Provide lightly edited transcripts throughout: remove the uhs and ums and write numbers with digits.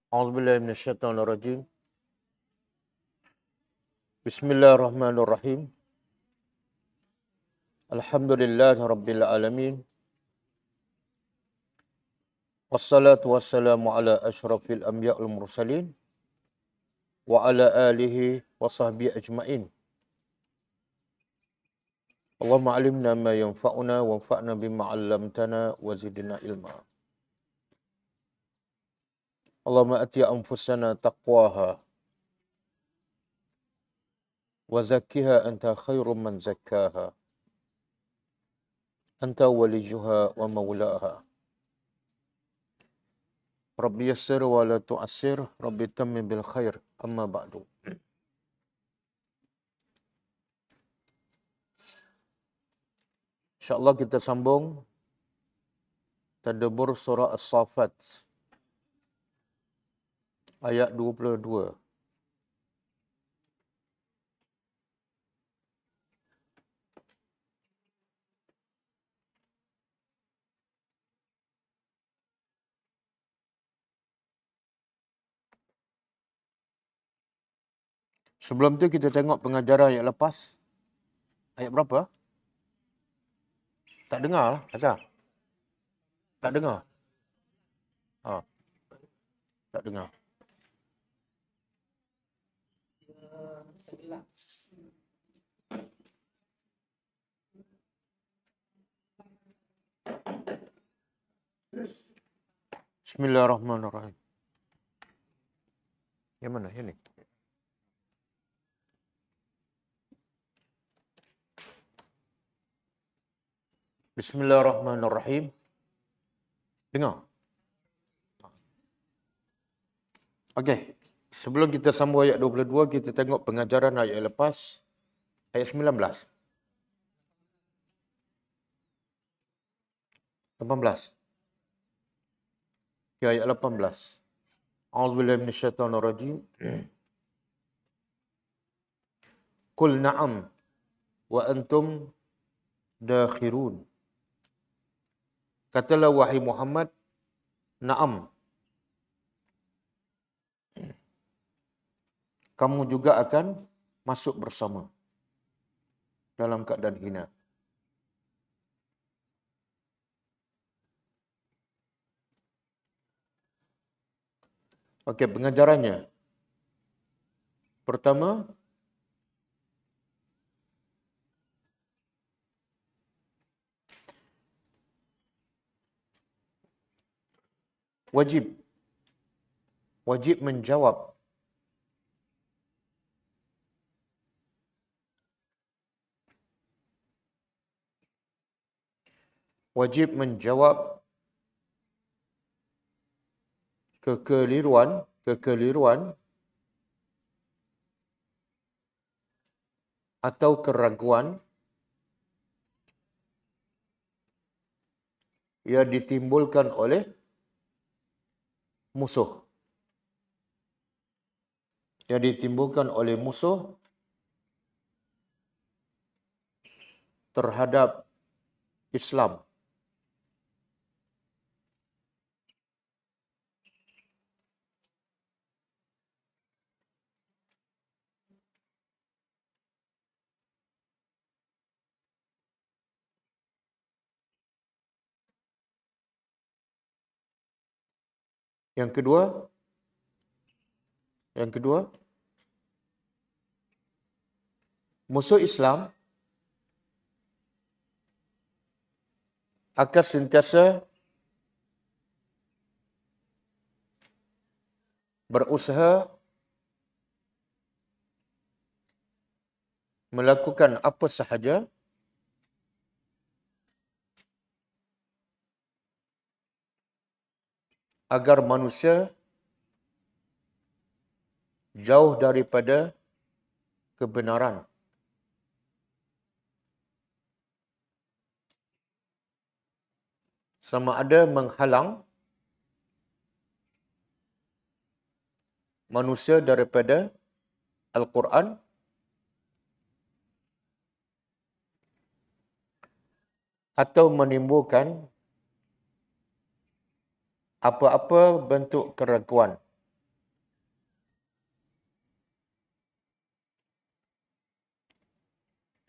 A'udzubillahi minasyaitonirrajim. Bismillahirrahmanirrahim. Alhamdulillahi rabbil alamin. Wassalatu wassalamu ala asyrafil anbiya wal mursalin wa ala alihi wa sahbihi ajmain. Allahumma alimna ma yanfa'una wanfa'na bima 'allamtana wa zidna ilma. Allahumma ati anfusana taqwaha wa zakkiha anta khairum man zakkaha. Anta waliyuha wa maulaha. Rabbi yassir wa la tu'assir, Rabbi tammim bil khair, amma ba'du. InsyaAllah kita sambung tadabbur surah As-Saffat ayat 22. Sebelum tu kita tengok pengajaran ayat lepas. Ayat berapa? Tak dengar lah, Azhar. Tak dengar. Ha, tak dengar. Bismillahirrahmanirrahim. Yang mana? Yang ni? Bismillahirrahmanirrahim. Dengar? Okey. Sebelum kita sambung ayat 22, kita tengok pengajaran ayat lepas. Ayat 19. 18. Ya, ayat 18. A'udzubillahi minasyaitonirrajim. Qul na'am wa antum dakhirun. Katalah wahai Muhammad, na'am. Kamu juga akan masuk bersama dalam keadaan hina. Okey, pengajarannya. Pertama, wajib menjawab kekeliruan atau keraguan yang ditimbulkan oleh musuh. Terhadap Islam. Yang kedua, musuh Islam akan sentiasa berusaha melakukan apa sahaja agar manusia jauh daripada kebenaran. Sama ada menghalang manusia daripada Al-Quran atau menimbulkan apa-apa bentuk keraguan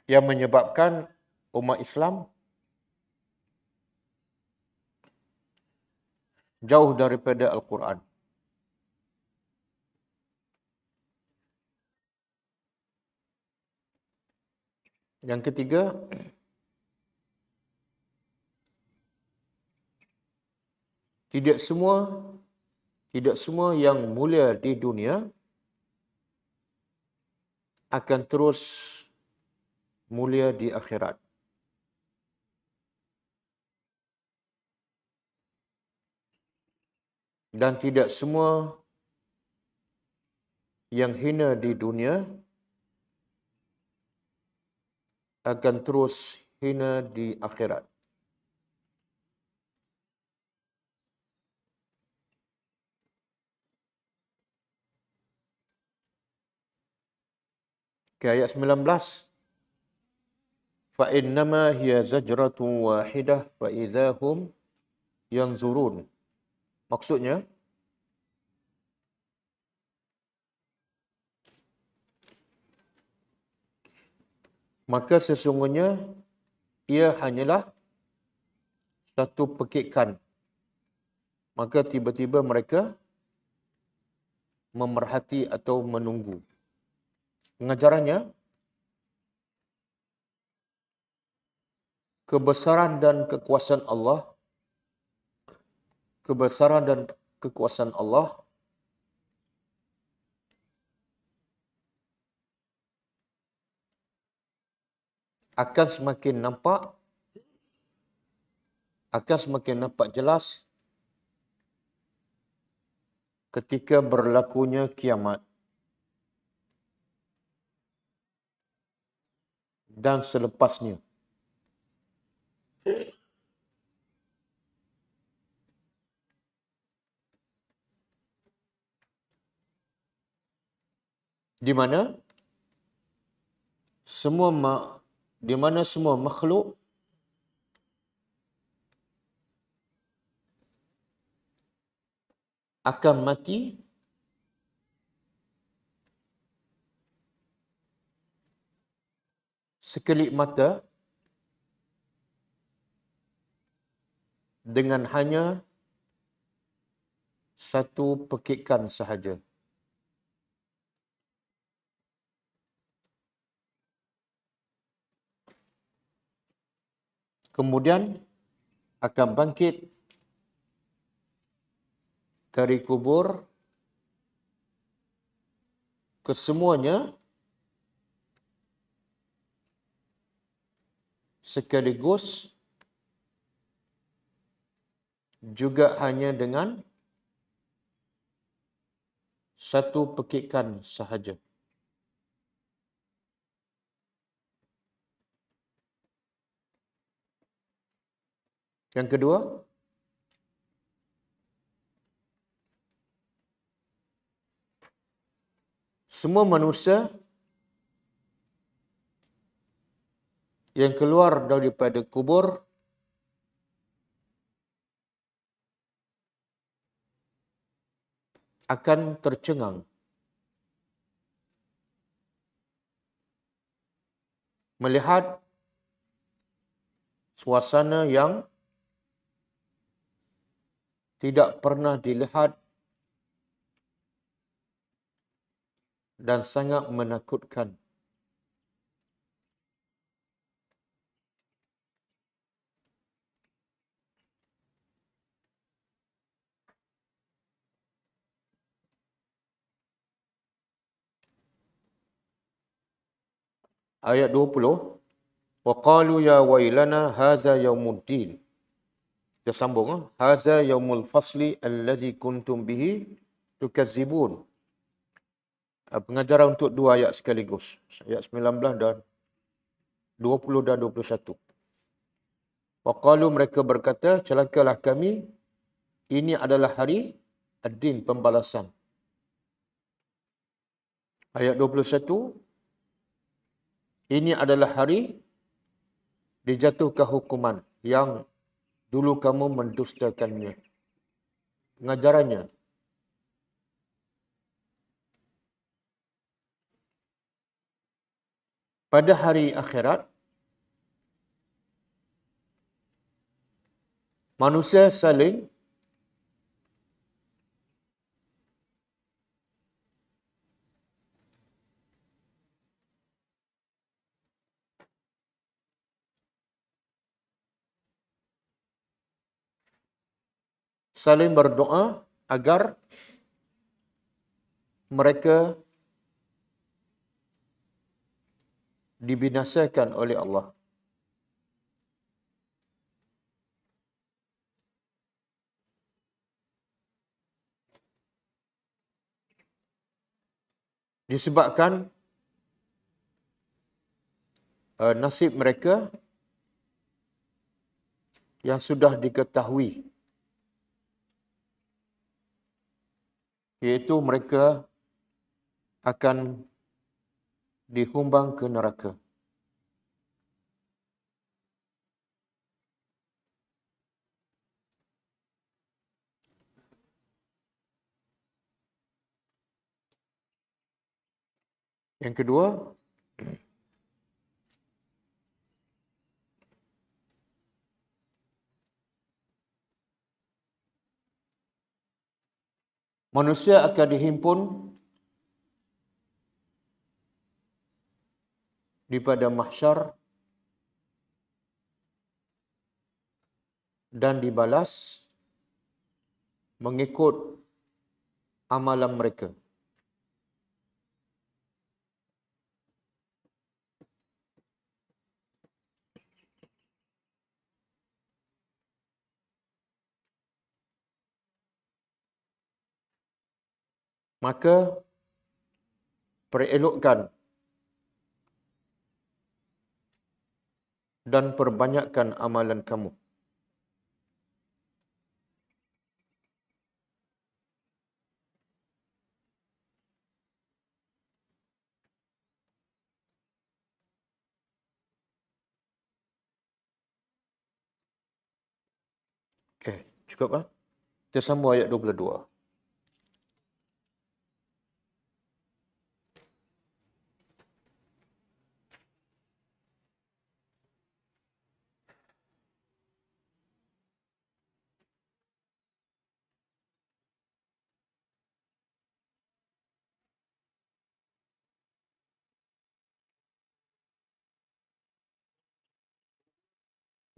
yang menyebabkan umat Islam jauh daripada Al-Quran. Yang ketiga, tidak semua yang mulia di dunia akan terus mulia di akhirat. Dan tidak semua yang hina di dunia akan terus hina di akhirat. Ke ayat 19. فَإِنَّمَا هِيَ زَجْرَةٌ وَاحِدَةٌ فَإِذَا هُمْ يَنْظُرُونَ. Maksudnya, maka sesungguhnya ia hanyalah satu pekikan. Maka tiba-tiba mereka memerhati atau menunggu. Pengajarannya, kebesaran dan kekuasaan Allah akan semakin nampak jelas ketika berlakunya kiamat dan selepasnya. Di mana semua makhluk akan mati sekelip mata dengan hanya satu pekikan sahaja. Kemudian akan bangkit dari kubur kesemuanya sekaligus juga hanya dengan satu pekikan sahaja. Yang kedua, semua manusia yang keluar daripada kubur akan tercengang melihat suasana yang tidak pernah dilihat dan sangat menakutkan. Ayat 20. وَقَالُوا يَا وَيْلَنَا هَذَا يَوْمُ الدِّينِ. Kita sambung. هَذَا يَوْمُ الْفَصْلِ الَّذِي كُنْتُمْ بِهِ تُكَذِّبُونَ. Pengajaran untuk dua ayat sekaligus. Ayat 19 dan 20 dan 21. وَقَالُوا, mereka berkata, celakalah kami, ini adalah hari ad-din, pembalasan. Ayat 21. Ini adalah hari dijatuhkan hukuman yang dulu kamu mendustakannya. Pengajarannya, pada hari akhirat, manusia saling berdoa agar mereka dibinasakan oleh Allah. Disebabkan nasib mereka yang sudah diketahui, iaitu mereka akan dihumbang ke neraka. Yang kedua, manusia akan dihimpun di pada mahsyar dan dibalas mengikut amalan mereka. Maka perelokkan dan perbanyakkan amalan kamu. Okey, cukup ah. Kita sambung ayat 22.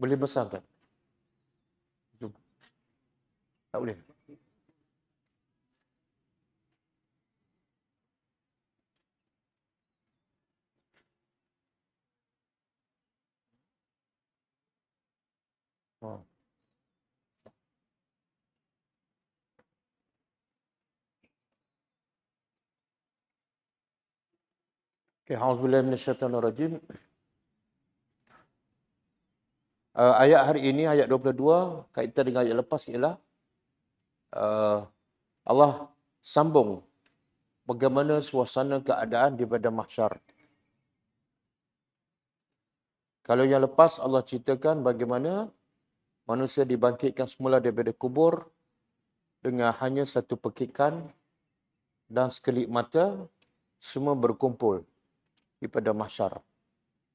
Boleh besarkan? Jom. Tak boleh. Oh. Okey, auzubillahi minasyaitonirrajim. Ayat hari ini, ayat 22, kaitan dengan ayat lepas ialah Allah sambung bagaimana suasana keadaan di pada mahsyar. Kalau yang lepas Allah ceritakan bagaimana manusia dibangkitkan semula daripada kubur dengan hanya satu pekikan dan sekelip mata, semua berkumpul di pada mahsyar.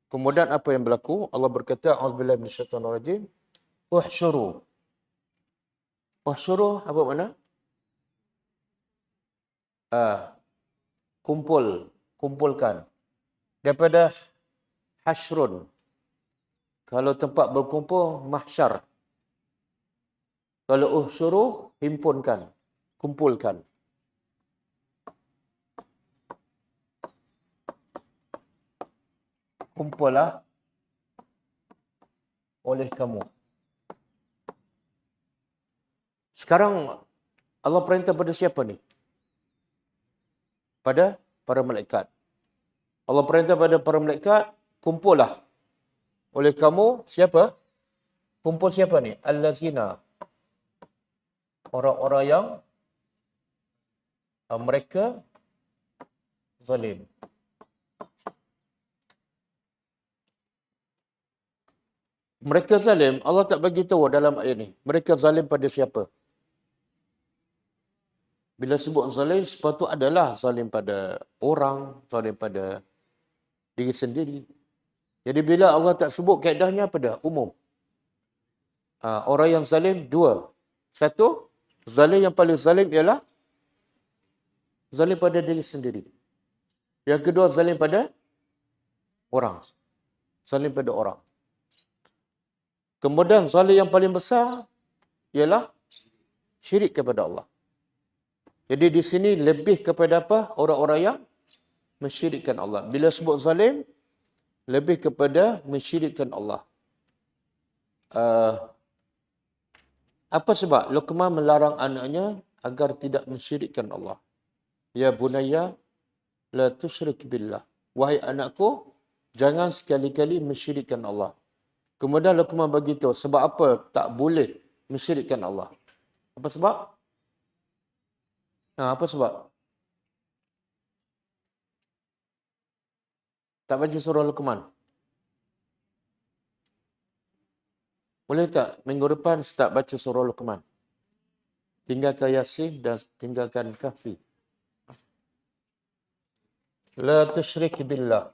Kemudian apa yang berlaku? Allah berkata, auzubillahi minasyaitonirrajim, uhsyuru. Uhsyuru apa makna? Kumpulkan. Daripada hasyrun. Kalau tempat berkumpul, mahsyar. Kalau uhsyuru, himpunkan, kumpulkan. Kumpullah oleh kamu. Sekarang Allah perintah pada siapa ni? Pada para malaikat. Allah perintah pada para malaikat, kumpullah oleh kamu. Siapa? Kumpul siapa ni? Allazina. Orang-orang yang mereka zalim. Mereka zalim, Allah tak bagi tahu dalam ayat ni. Mereka zalim pada siapa? Bila sebut zalim, sepatutnya adalah zalim pada orang, zalim pada diri sendiri. Jadi bila Allah tak sebut kaedahnya apa dah? Umum. Orang yang zalim dua. Satu, zalim yang paling zalim ialah zalim pada diri sendiri. Yang kedua, zalim pada orang. Zalim pada orang. Kemudian zalim yang paling besar ialah syirik kepada Allah. Jadi di sini lebih kepada apa? Orang-orang yang mensyirikkan Allah. Bila sebut zalim, lebih kepada mensyirikkan Allah. Apa sebab Luqman melarang anaknya agar tidak mensyirikkan Allah? Ya bunayya, la tusyrik billah. Wahai anakku, jangan sekali-kali mensyirikkan Allah. Kemudian Luqman beritahu, sebab apa tak boleh mensyirikkan Allah? Apa sebab? Apa sebab? Tak baca surah Luqman? Boleh tak minggu depan start baca surah Luqman? Tinggalkan Yasin dan tinggalkan Kahfi. La tusyrik billah.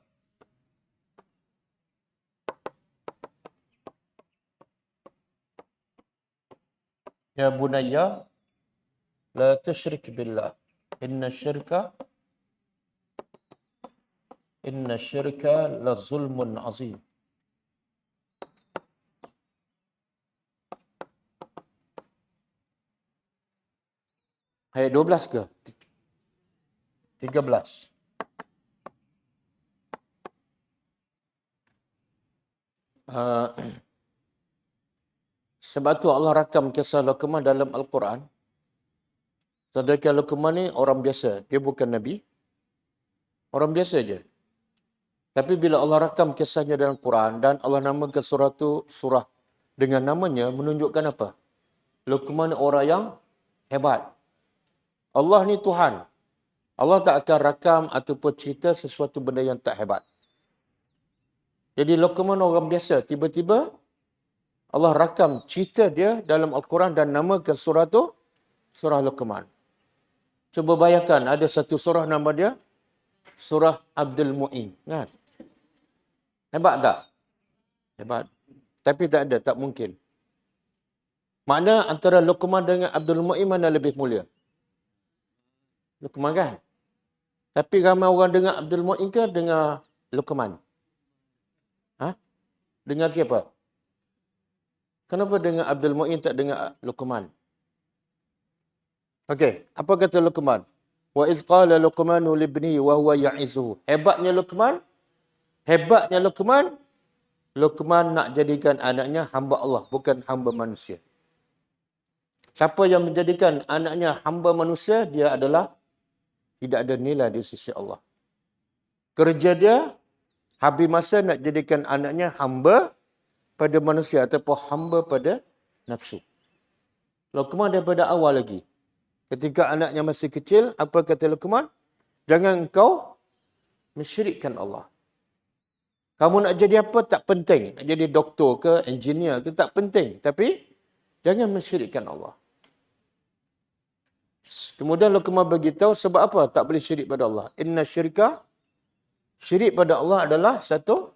Ya bunayya, la tusyrik billah. Inna syirka la zulmun azim. Ayat 12 ke? 13. Sebab tu Allah rakam kisah Luqman dalam Al-Quran. Sedangkan Luqman ni orang biasa. Dia bukan Nabi. Orang biasa je. Tapi bila Allah rakam kisahnya dalam Quran dan Allah namakan surah tu surah dengan namanya, menunjukkan apa? Luqman orang yang hebat. Allah ni Tuhan. Allah tak akan rakam ataupun cerita sesuatu benda yang tak hebat. Jadi Luqman orang biasa. Tiba-tiba Allah rakam cerita dia dalam Al-Quran dan namakan surah tu surah Luqman. Cuba bayangkan ada satu surah nama dia surah Abdul Mu'in. Kan? Hebat tak? Hebat. Tapi tak ada, tak mungkin. Makna antara Luqman dengan Abdul Mu'in mana lebih mulia? Luqman kan? Tapi ramai orang dengar Abdul Mu'in ke dengar Luqman? Dengar siapa? Kenapa dengar Abdul Mu'in tak dengar Luqman? Okey, apa kata Luqman? Wa iz qala Luqmanu libni wa huwa ya'izuhu. Hebatnya Luqman, Luqman nak jadikan anaknya hamba Allah, bukan hamba manusia. Siapa yang menjadikan anaknya hamba manusia, dia adalah tidak ada nilai di sisi Allah. Kerja dia, habis masa nak jadikan anaknya hamba pada manusia ataupun hamba pada nafsu. Luqman daripada awal lagi. Ketika anaknya masih kecil, apa kata Luqman? Jangan engkau mensyirikkan Allah. Kamu nak jadi apa tak penting. Nak jadi doktor ke, engineer ke tak penting. Tapi jangan mensyirikkan Allah. Kemudian Luqman beritahu sebab apa tak boleh syirik pada Allah. Inna syirka, syirik pada Allah adalah satu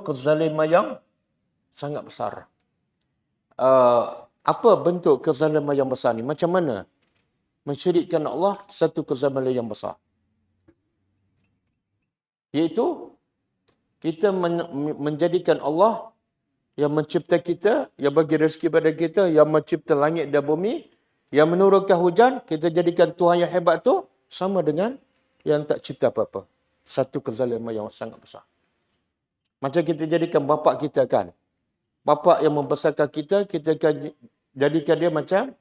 kezaliman yang sangat besar. Apa bentuk kezaliman yang besar ni? Macam mana mensyirikkan Allah satu kezaliman yang besar? Iaitu kita menjadikan Allah yang mencipta kita, yang bagi rezeki pada kita, yang mencipta langit dan bumi, yang menurunkan hujan, kita jadikan Tuhan yang hebat tu sama dengan yang tak cipta apa-apa. Satu kezaliman yang sangat besar. Macam kita jadikan bapa kita kan. Bapa yang membesarkan kita, kita akan jadikan dia macam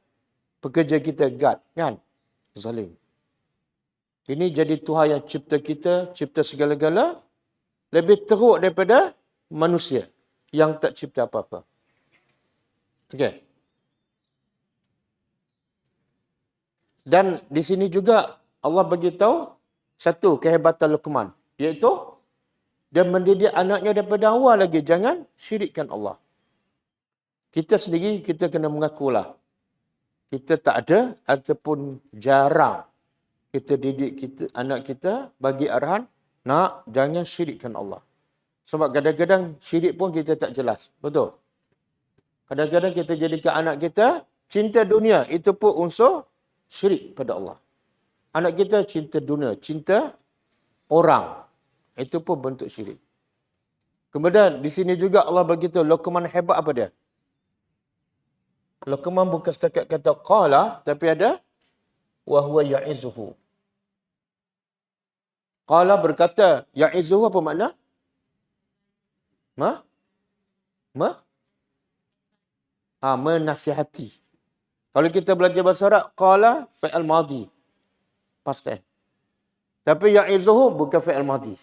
pekerja kita, guard kan. Zalim. Ini jadi Tuhan yang cipta kita, cipta segala-gala, lebih teruk daripada manusia yang tak cipta apa-apa. Okey. Dan di sini juga Allah bagi tahu satu kehebatan Luqman, iaitu dan mendidik anaknya daripada awal lagi. Jangan syirikkan Allah. Kita sendiri, kita kena mengakulah. Kita tak ada ataupun jarang kita didik anak kita bagi arahan, nak, jangan syirikkan Allah. Sebab kadang-kadang syirik pun kita tak jelas. Betul? Kadang-kadang kita jadikan anak kita cinta dunia. Itu pun unsur syirik pada Allah. Anak kita cinta dunia, cinta orang. Itu pun bentuk syirik. Kemudian di sini juga Allah beritahu Luqman hebat apa dia? Luqman bukan setakat kata qala, tapi ada wa huwa ya'izuhu. Qala berkata, ya'izuhu apa makna? Menasihati. Kalau kita belajar bahasa Arab, qala fi'il madhi. Past tense. Tapi ya'izuhu bukan fi'il madhi.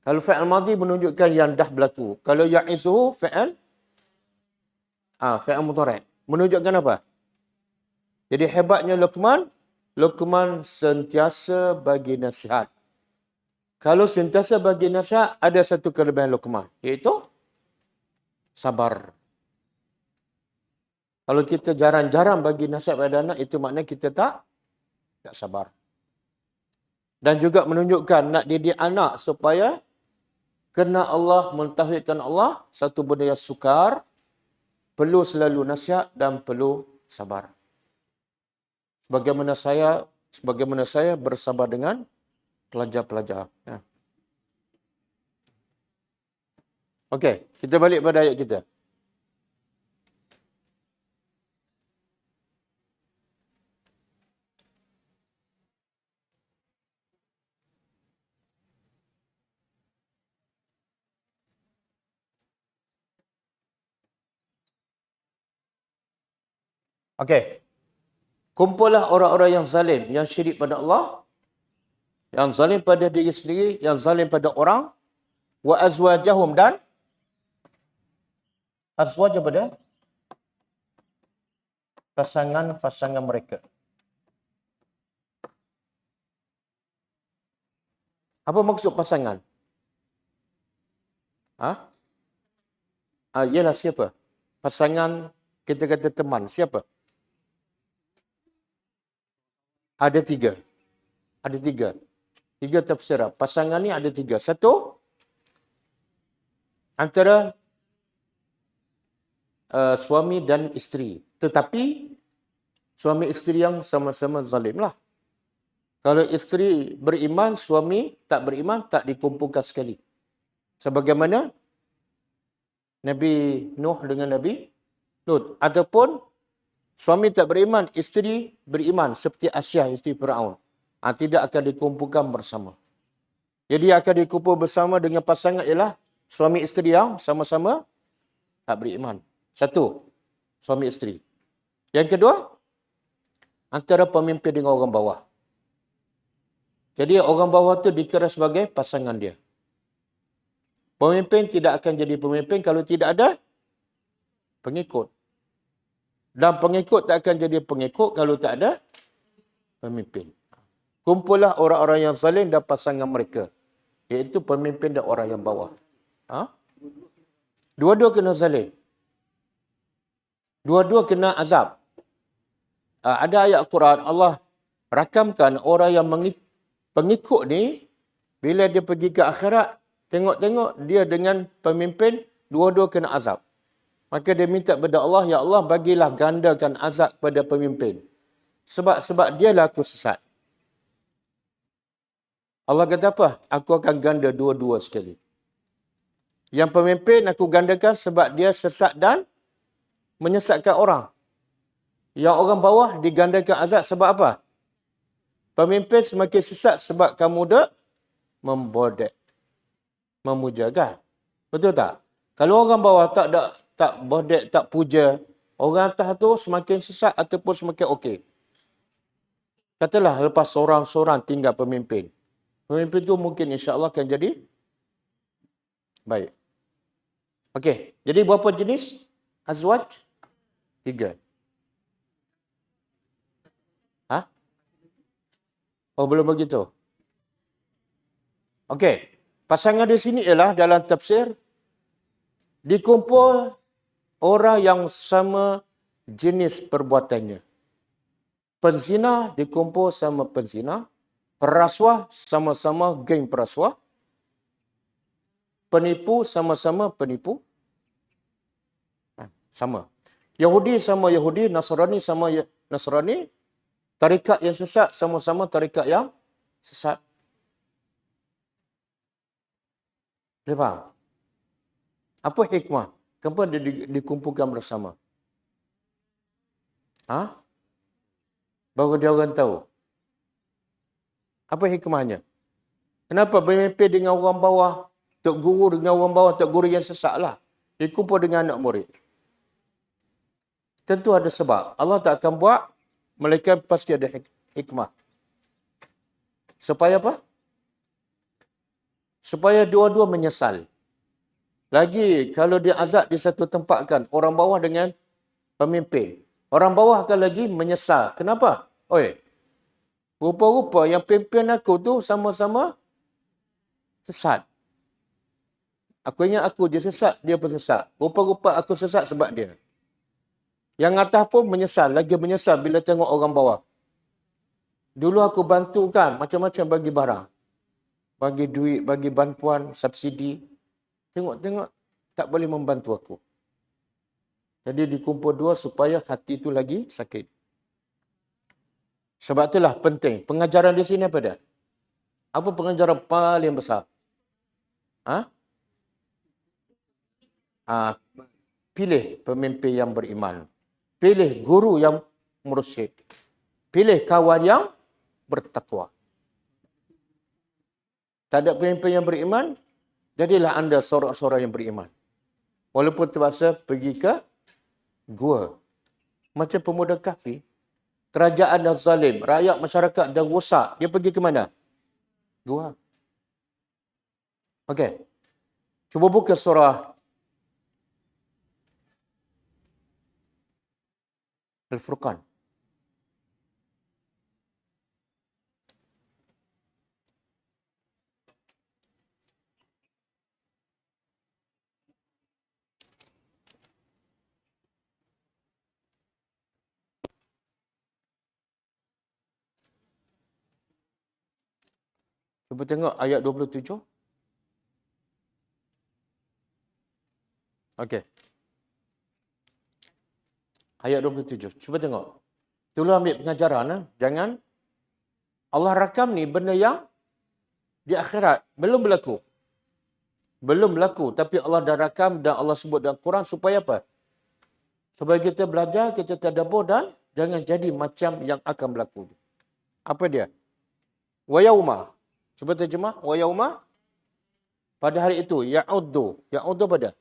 Kalau fi'il madhi menunjukkan yang dah berlaku. Kalau ya'izuhu fi'il mudhari'. Menunjukkan apa? Jadi hebatnya Luqman sentiasa bagi nasihat. Kalau sentiasa bagi nasihat, ada satu kelebihan Luqman, iaitu sabar. Kalau kita jarang-jarang bagi nasihat pada anak, itu maknanya kita tak sabar. Dan juga menunjukkan nak didik anak supaya kena Allah, mentauhidkan Allah, satu benda yang sukar, perlu selalu nasihat dan perlu sabar. Sebagaimana saya bersabar dengan pelajar-pelajar. Ya. Okey, kita balik pada ayat kita. Okey. Kumpullah orang-orang yang zalim, yang syirik pada Allah, yang zalim pada diri sendiri, yang zalim pada orang, wa azwajahum, dan azwaj pada pasangan-pasangan mereka. Apa maksud pasangan? Ialah siapa? Pasangan, kita kata teman. Siapa? Ada tiga. Tiga tafsiran. Pasangan ni ada tiga. Satu, antara suami dan isteri. Tetapi, suami isteri yang sama-sama zalim lah. Kalau isteri beriman, suami tak beriman, tak dikumpulkan sekali. Sebagaimana Nabi Nuh dengan Nabi Lut. Ataupun suami tak beriman, isteri beriman seperti Asyah, isteri Firaun. Tidak akan dikumpulkan bersama. Jadi akan dikumpul bersama dengan pasangan ialah suami isteri yang sama-sama tak beriman. Satu, suami isteri. Yang kedua, antara pemimpin dengan orang bawah. Jadi orang bawah tu dikira sebagai pasangan dia. Pemimpin tidak akan jadi pemimpin kalau tidak ada pengikut. Dan pengikut tak akan jadi pengikut kalau tak ada pemimpin. Kumpullah orang-orang yang zalim dan pasangan mereka. Iaitu pemimpin dan orang yang bawah. Dua-dua kena zalim. Dua-dua kena azab. Ada ayat Quran, Allah rakamkan orang yang pengikut ni, bila dia pergi ke akhirat, tengok-tengok dia dengan pemimpin, dua-dua kena azab. Maka dia minta kepada Allah, ya Allah bagilah gandakan azab kepada pemimpin. Sebab dialah aku sesat. Allah kata apa? Aku akan ganda dua-dua sekali. Yang pemimpin aku gandakan sebab dia sesat dan menyesatkan orang. Yang orang bawah digandakan azab sebab apa? Pemimpin semakin sesat sebab kamu dah membodek, memujakan. Betul tak? Kalau orang bawah tak bodek, tak puja, orang atas tu semakin sesat ataupun semakin okey. Katalah lepas seorang-seorang tinggal pemimpin. Pemimpin tu mungkin insya-Allah akan jadi baik. Okey, jadi berapa jenis azwaj? 3. Oh, belum begitu. Okey. Pasangan di sini ialah dalam tafsir dikumpul orang yang sama jenis perbuatannya. Penzina dikumpul sama penzina, perasuah sama-sama geng perasuah, penipu sama-sama penipu, sama. Yahudi sama Yahudi, Nasrani sama Nasrani, tarikat yang sesat sama-sama tarikat yang sesat. Boleh faham? Apa hikmah? Kenapa dia dikumpulkan bersama? Baru dia orang tahu. Apa hikmahnya? Kenapa bermimpi dengan orang bawah, tok guru dengan orang bawah, tok guru yang sesat lah. Dikumpul dengan anak murid. Tentu ada sebab. Allah tak akan buat, melainkan pasti ada hikmah. Supaya apa? Supaya dua-dua menyesal. Lagi kalau dia azab di satu tempat kan, orang bawah dengan pemimpin. Orang bawah akan lagi menyesal. Kenapa? Rupa-rupa yang pimpin aku tu sama-sama sesat. Aku ingat aku dia sesat, dia pun sesat. Rupa-rupa aku sesat sebab dia. Yang atas pun menyesal, lagi menyesal bila tengok orang bawah. Dulu aku bantu kan, macam-macam bagi barang. Bagi duit, bagi bantuan, subsidi. Tengok-tengok, tak boleh membantu aku. Jadi dikumpul dua supaya hati itu lagi sakit. Sebab itulah penting. Pengajaran di sini apa dia? Apa pengajaran paling besar? Pilih pemimpin yang beriman. Pilih guru yang mursyid. Pilih kawan yang bertakwa. Tak ada pemimpin yang beriman, jadilah anda seorang-seorang yang beriman. Walaupun terpaksa pergi ke gua. Macam pemuda Kahfi. Kerajaan dah zalim. Rakyat masyarakat dah rosak. Dia pergi ke mana? Gua. Okey. Cuba buka surah Al-Furqan. Cuba tengok ayat 27. Okey. Ayat 27. Cuba tengok. Itulah ambil pengajaran. Jangan Allah rakam ni benda yang di akhirat belum berlaku. Belum berlaku. Tapi Allah dah rakam dan Allah sebut dalam Quran supaya apa? Supaya kita belajar, kita tadabbur dan jangan jadi macam yang akan berlaku. Apa dia? Wa yauma. Cuba terjemah. Wa yauma. Pada hari itu. Ya'uddu. Ya'uddu pada?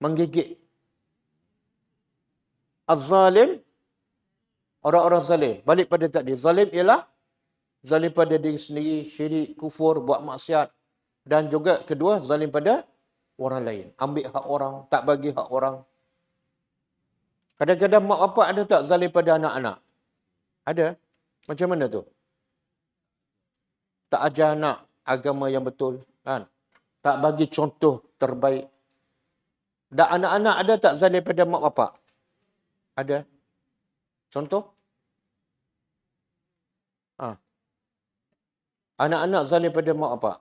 Menggigit. Az-zalim. Orang-orang zalim. Balik pada tadi. Zalim ialah zalim pada diri sendiri, syirik, kufur, buat maksiat. Dan juga kedua, zalim pada orang lain. Ambil hak orang, tak bagi hak orang. Kadang-kadang mak bapak ada tak zalim pada anak-anak? Ada. Macam mana tu? Tak ajar anak agama yang betul. Kan? Tak bagi contoh terbaik. Dan anak-anak ada tak zalim pada mak bapak? Ada. Contoh? Anak-anak zalim pada mak bapak.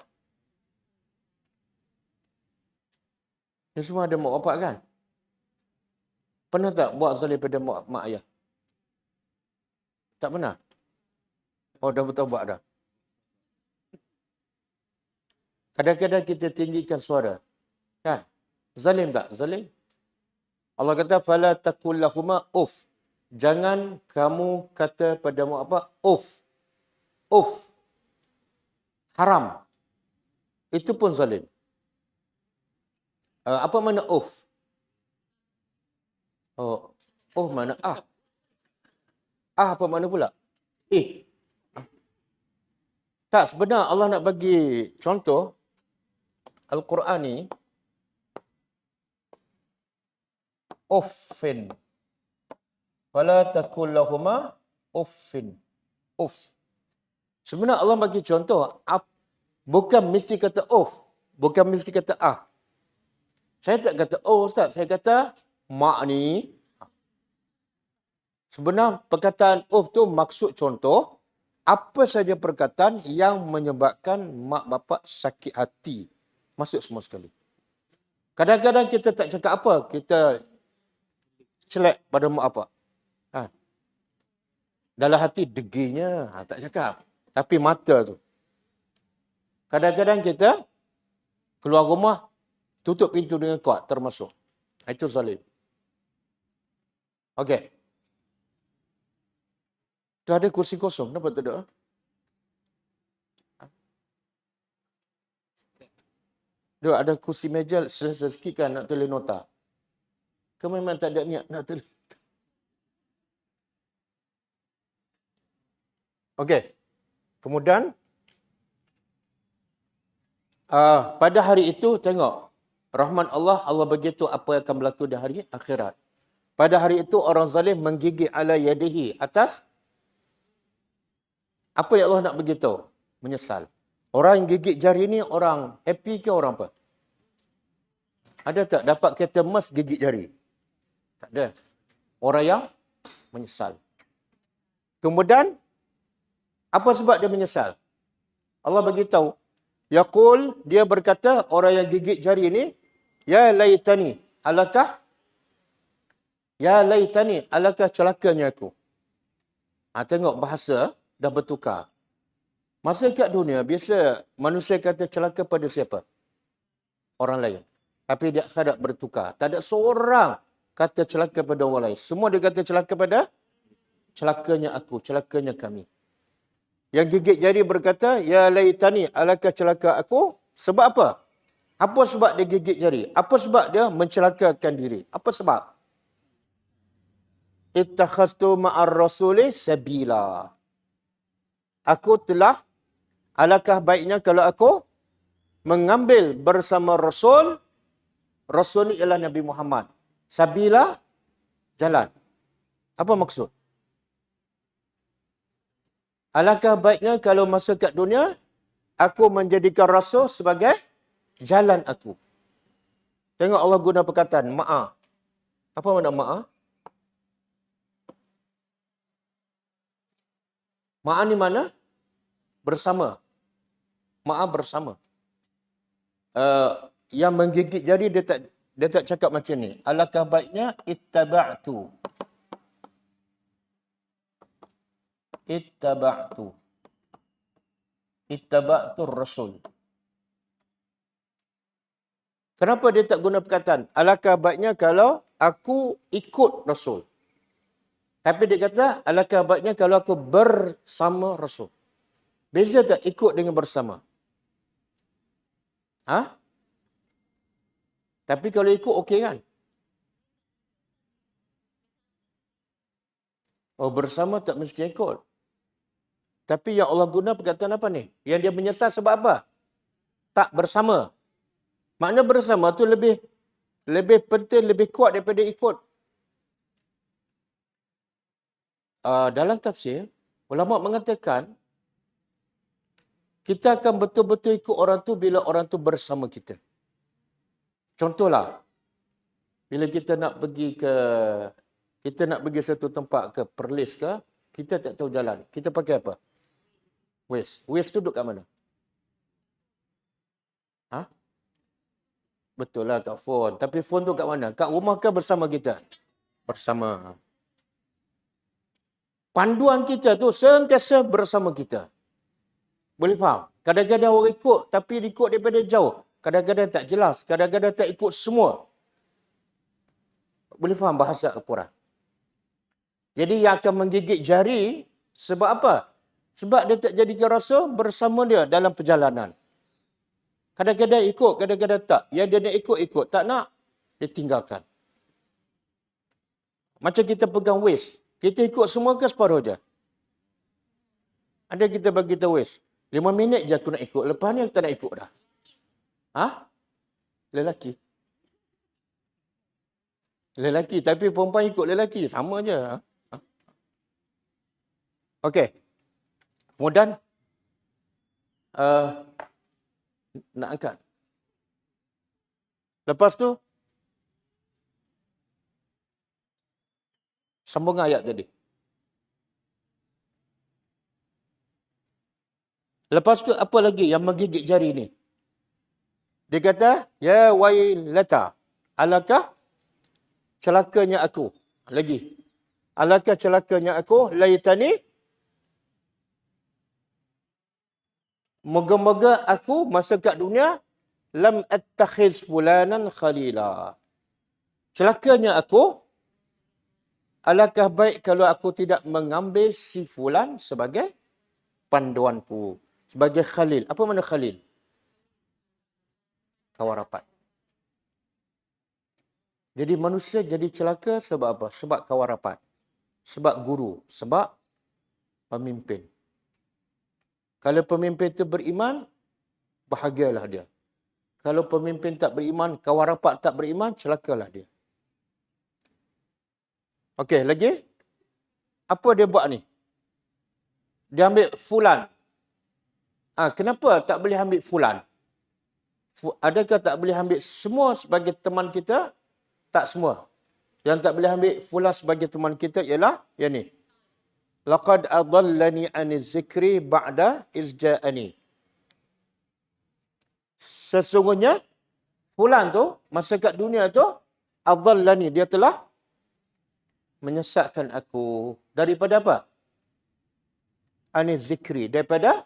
Ini semua ada mak bapak kan? Pernah tak buat zalim pada mak ayah? Tak pernah? Oh, dah bertaubat dah. Kadang-kadang kita tinggikan suara. Kan? Zalim tak? Zalim. Allah kata, fala taqul lahuma uff. Jangan kamu kata pada mak bapak uff. Uff. Haram. Itu pun zalim. Apa makna uff? Mana ah? Apa makna pula? Tak, sebenarnya Allah nak bagi contoh Al-Quran ni uffin. Fala taqul lahuma uffin. Uff. Sebenarnya Allah bagi contoh Bukan mesti kata of. Bukan mesti kata ah. Saya tak kata oh Ustaz. Saya kata mak ni. Sebenar perkataan of tu maksud contoh. Apa saja perkataan yang menyebabkan mak bapak sakit hati. Masuk semua sekali. Kadang-kadang kita tak cakap apa. Kita celak pada mak bapak. Ha. Dalam hati deginya. Tak cakap. Tapi mata tu. Kadang-kadang kita keluar rumah, tutup pintu dengan kuat, termasuk. Itu zalim. Okey. Tu ada kursi kosong. Kenapa tak ada? Dia ada kursi meja, selesa sikit kan nak tulis nota. Kau memang tak ada niat nak tulis. Okey. Kemudian, pada hari itu, tengok. Rahman Allah, Allah begitu apa yang akan berlaku di hari akhirat. Pada hari itu, orang zalim menggigit ala yadihi atas. Apa yang Allah nak beritahu? Menyesal. Orang yang gigit jari ni, orang happy ke orang apa? Ada tak dapat kereta emas gigit jari? Tak ada. Orang yang menyesal. Kemudian, apa sebab dia menyesal? Allah beritahu. Yaqul, dia berkata, orang yang gigit jari ni, ya laitani, alakah? Ya laitani, alakah celakanya aku? Tengok bahasa dah bertukar. Masa kat dunia, biasa manusia kata celaka pada siapa? Orang lain. Tapi dia akhirat bertukar. Tak ada seorang kata celaka pada orang lain. Semua dia kata celaka pada celakanya aku, celakanya kami. Yang gigit jari berkata, ya laitani, alakah celaka aku? Sebab apa? Apa sebab dia gigit jari? Apa sebab dia mencelakakan diri? Apa sebab? Ittakhastu ma'ar rasuli sabila. Aku telah, alakah baiknya kalau aku mengambil bersama Rasul. Rasul ni ialah Nabi Muhammad. Sabila, jalan. Apa maksud? Alangkah baiknya kalau masa kat dunia, aku menjadikan Rasul sebagai jalan aku. Tengok Allah guna perkataan, ma'a. Apa makna ma'a? Ma'a ni mana? Bersama. Ma'a bersama. Yang menggigit jari, dia tak cakap macam ni. Alangkah baiknya, ittaba'tu. Ittaba'tu Rasul. Kenapa dia tak guna perkataan? Alangkah baiknya kalau aku ikut Rasul. Tapi dia kata, alangkah baiknya kalau aku bersama Rasul. Beza tak ikut dengan bersama? Tapi kalau ikut, okey kan? Oh, bersama tak mesti ikut. Tapi yang Allah guna perkataan apa ni? Yang dia menyesal sebab apa? Tak bersama. Makna bersama tu lebih penting, lebih kuat daripada ikut. Dalam tafsir, ulama mengatakan, kita akan betul-betul ikut orang tu bila orang tu bersama kita. Contohlah, bila kita nak pergi satu tempat ke Perlis ke, kita tak tahu jalan. Kita pakai apa? Waze. Waze tu duduk kat mana? Betul lah kat phone. Tapi phone tu kat mana? Kat rumah ke bersama kita? Bersama. Panduan kita tu sentiasa bersama kita. Boleh faham? Kadang-kadang orang ikut, tapi ikut daripada jauh. Kadang-kadang tak jelas. Kadang-kadang tak ikut semua. Boleh faham bahasa Al-Quran? Jadi yang akan menggigit jari, sebab apa? Sebab dia tak jadikan Rasul bersama dia dalam perjalanan. Kadang-kadang ikut, kadang-kadang tak. Yang dia nak ikut, tak nak, dia tinggalkan. Macam kita pegang Waze. Kita ikut semua ke separuh je? Ada kita bagi tahu Waze. 5 minit je aku nak ikut. Lepas ni aku tak nak ikut dah. Lelaki. Lelaki. Tapi perempuan ikut lelaki. Sama je. Okey. Kemudian, nak angkat. Lepas tu, sambung ayat tadi. Lepas tu apa lagi yang menggigit jari ni? Dia kata, ya wailata, alakah celakanya aku. Lagi. Alakah celakanya aku, laitani, moga-moga aku masa kat dunia, lam attakhiz fulanan khalila. Celakanya aku, alakah baik kalau aku tidak mengambil si fulan sebagai panduanku. Sebagai khalil. Apa makna khalil? Kawan rapat. Jadi manusia jadi celaka sebab apa? Sebab kawan rapat. Sebab guru. Sebab pemimpin. Kalau pemimpin itu beriman, bahagialah dia. Kalau pemimpin tak beriman, kawan rapat tak beriman, celakalah dia. Okey, lagi. Apa dia buat ni? Dia ambil fulan. Kenapa tak boleh ambil fulan? Adakah tak boleh ambil semua sebagai teman kita? Tak semua. Yang tak boleh ambil fulan sebagai teman kita ialah yang ni. Laqad adallani aniz zikri ba'da izja'ani. Sesungguhnya fulan tu masa kat dunia tu adallani, dia telah menyesatkan aku daripada apa? Aniz zikri, daripada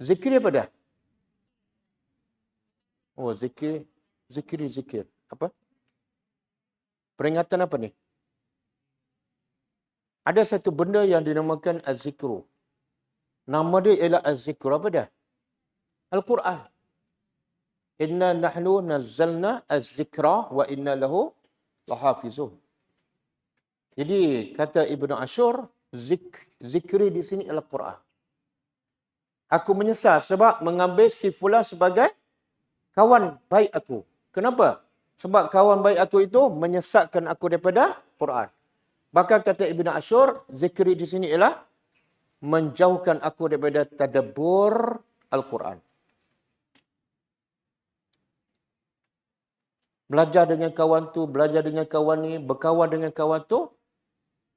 zikri daripada? Oh, zikir. Apa? Peringatan apa ni? Ada satu benda yang dinamakan az-zikru. Nama dia ialah az-zikru. Apa dia? Al-Quran. Inna nahnu nazzalna az-zikra wa inna lahu lahafizun. Jadi kata Ibnu Ashur, zikri di sini adalah Quran. Aku menyesal sebab mengambil si fulan sebagai kawan baik aku. Kenapa? Sebab kawan baik aku itu menyesatkan aku daripada Quran. Bahkan kata Ibnu Ashur, zikri di sini ialah menjauhkan aku daripada tadabbur Al-Quran. Belajar dengan kawan tu, belajar dengan kawan ni, berkawan dengan kawan tu,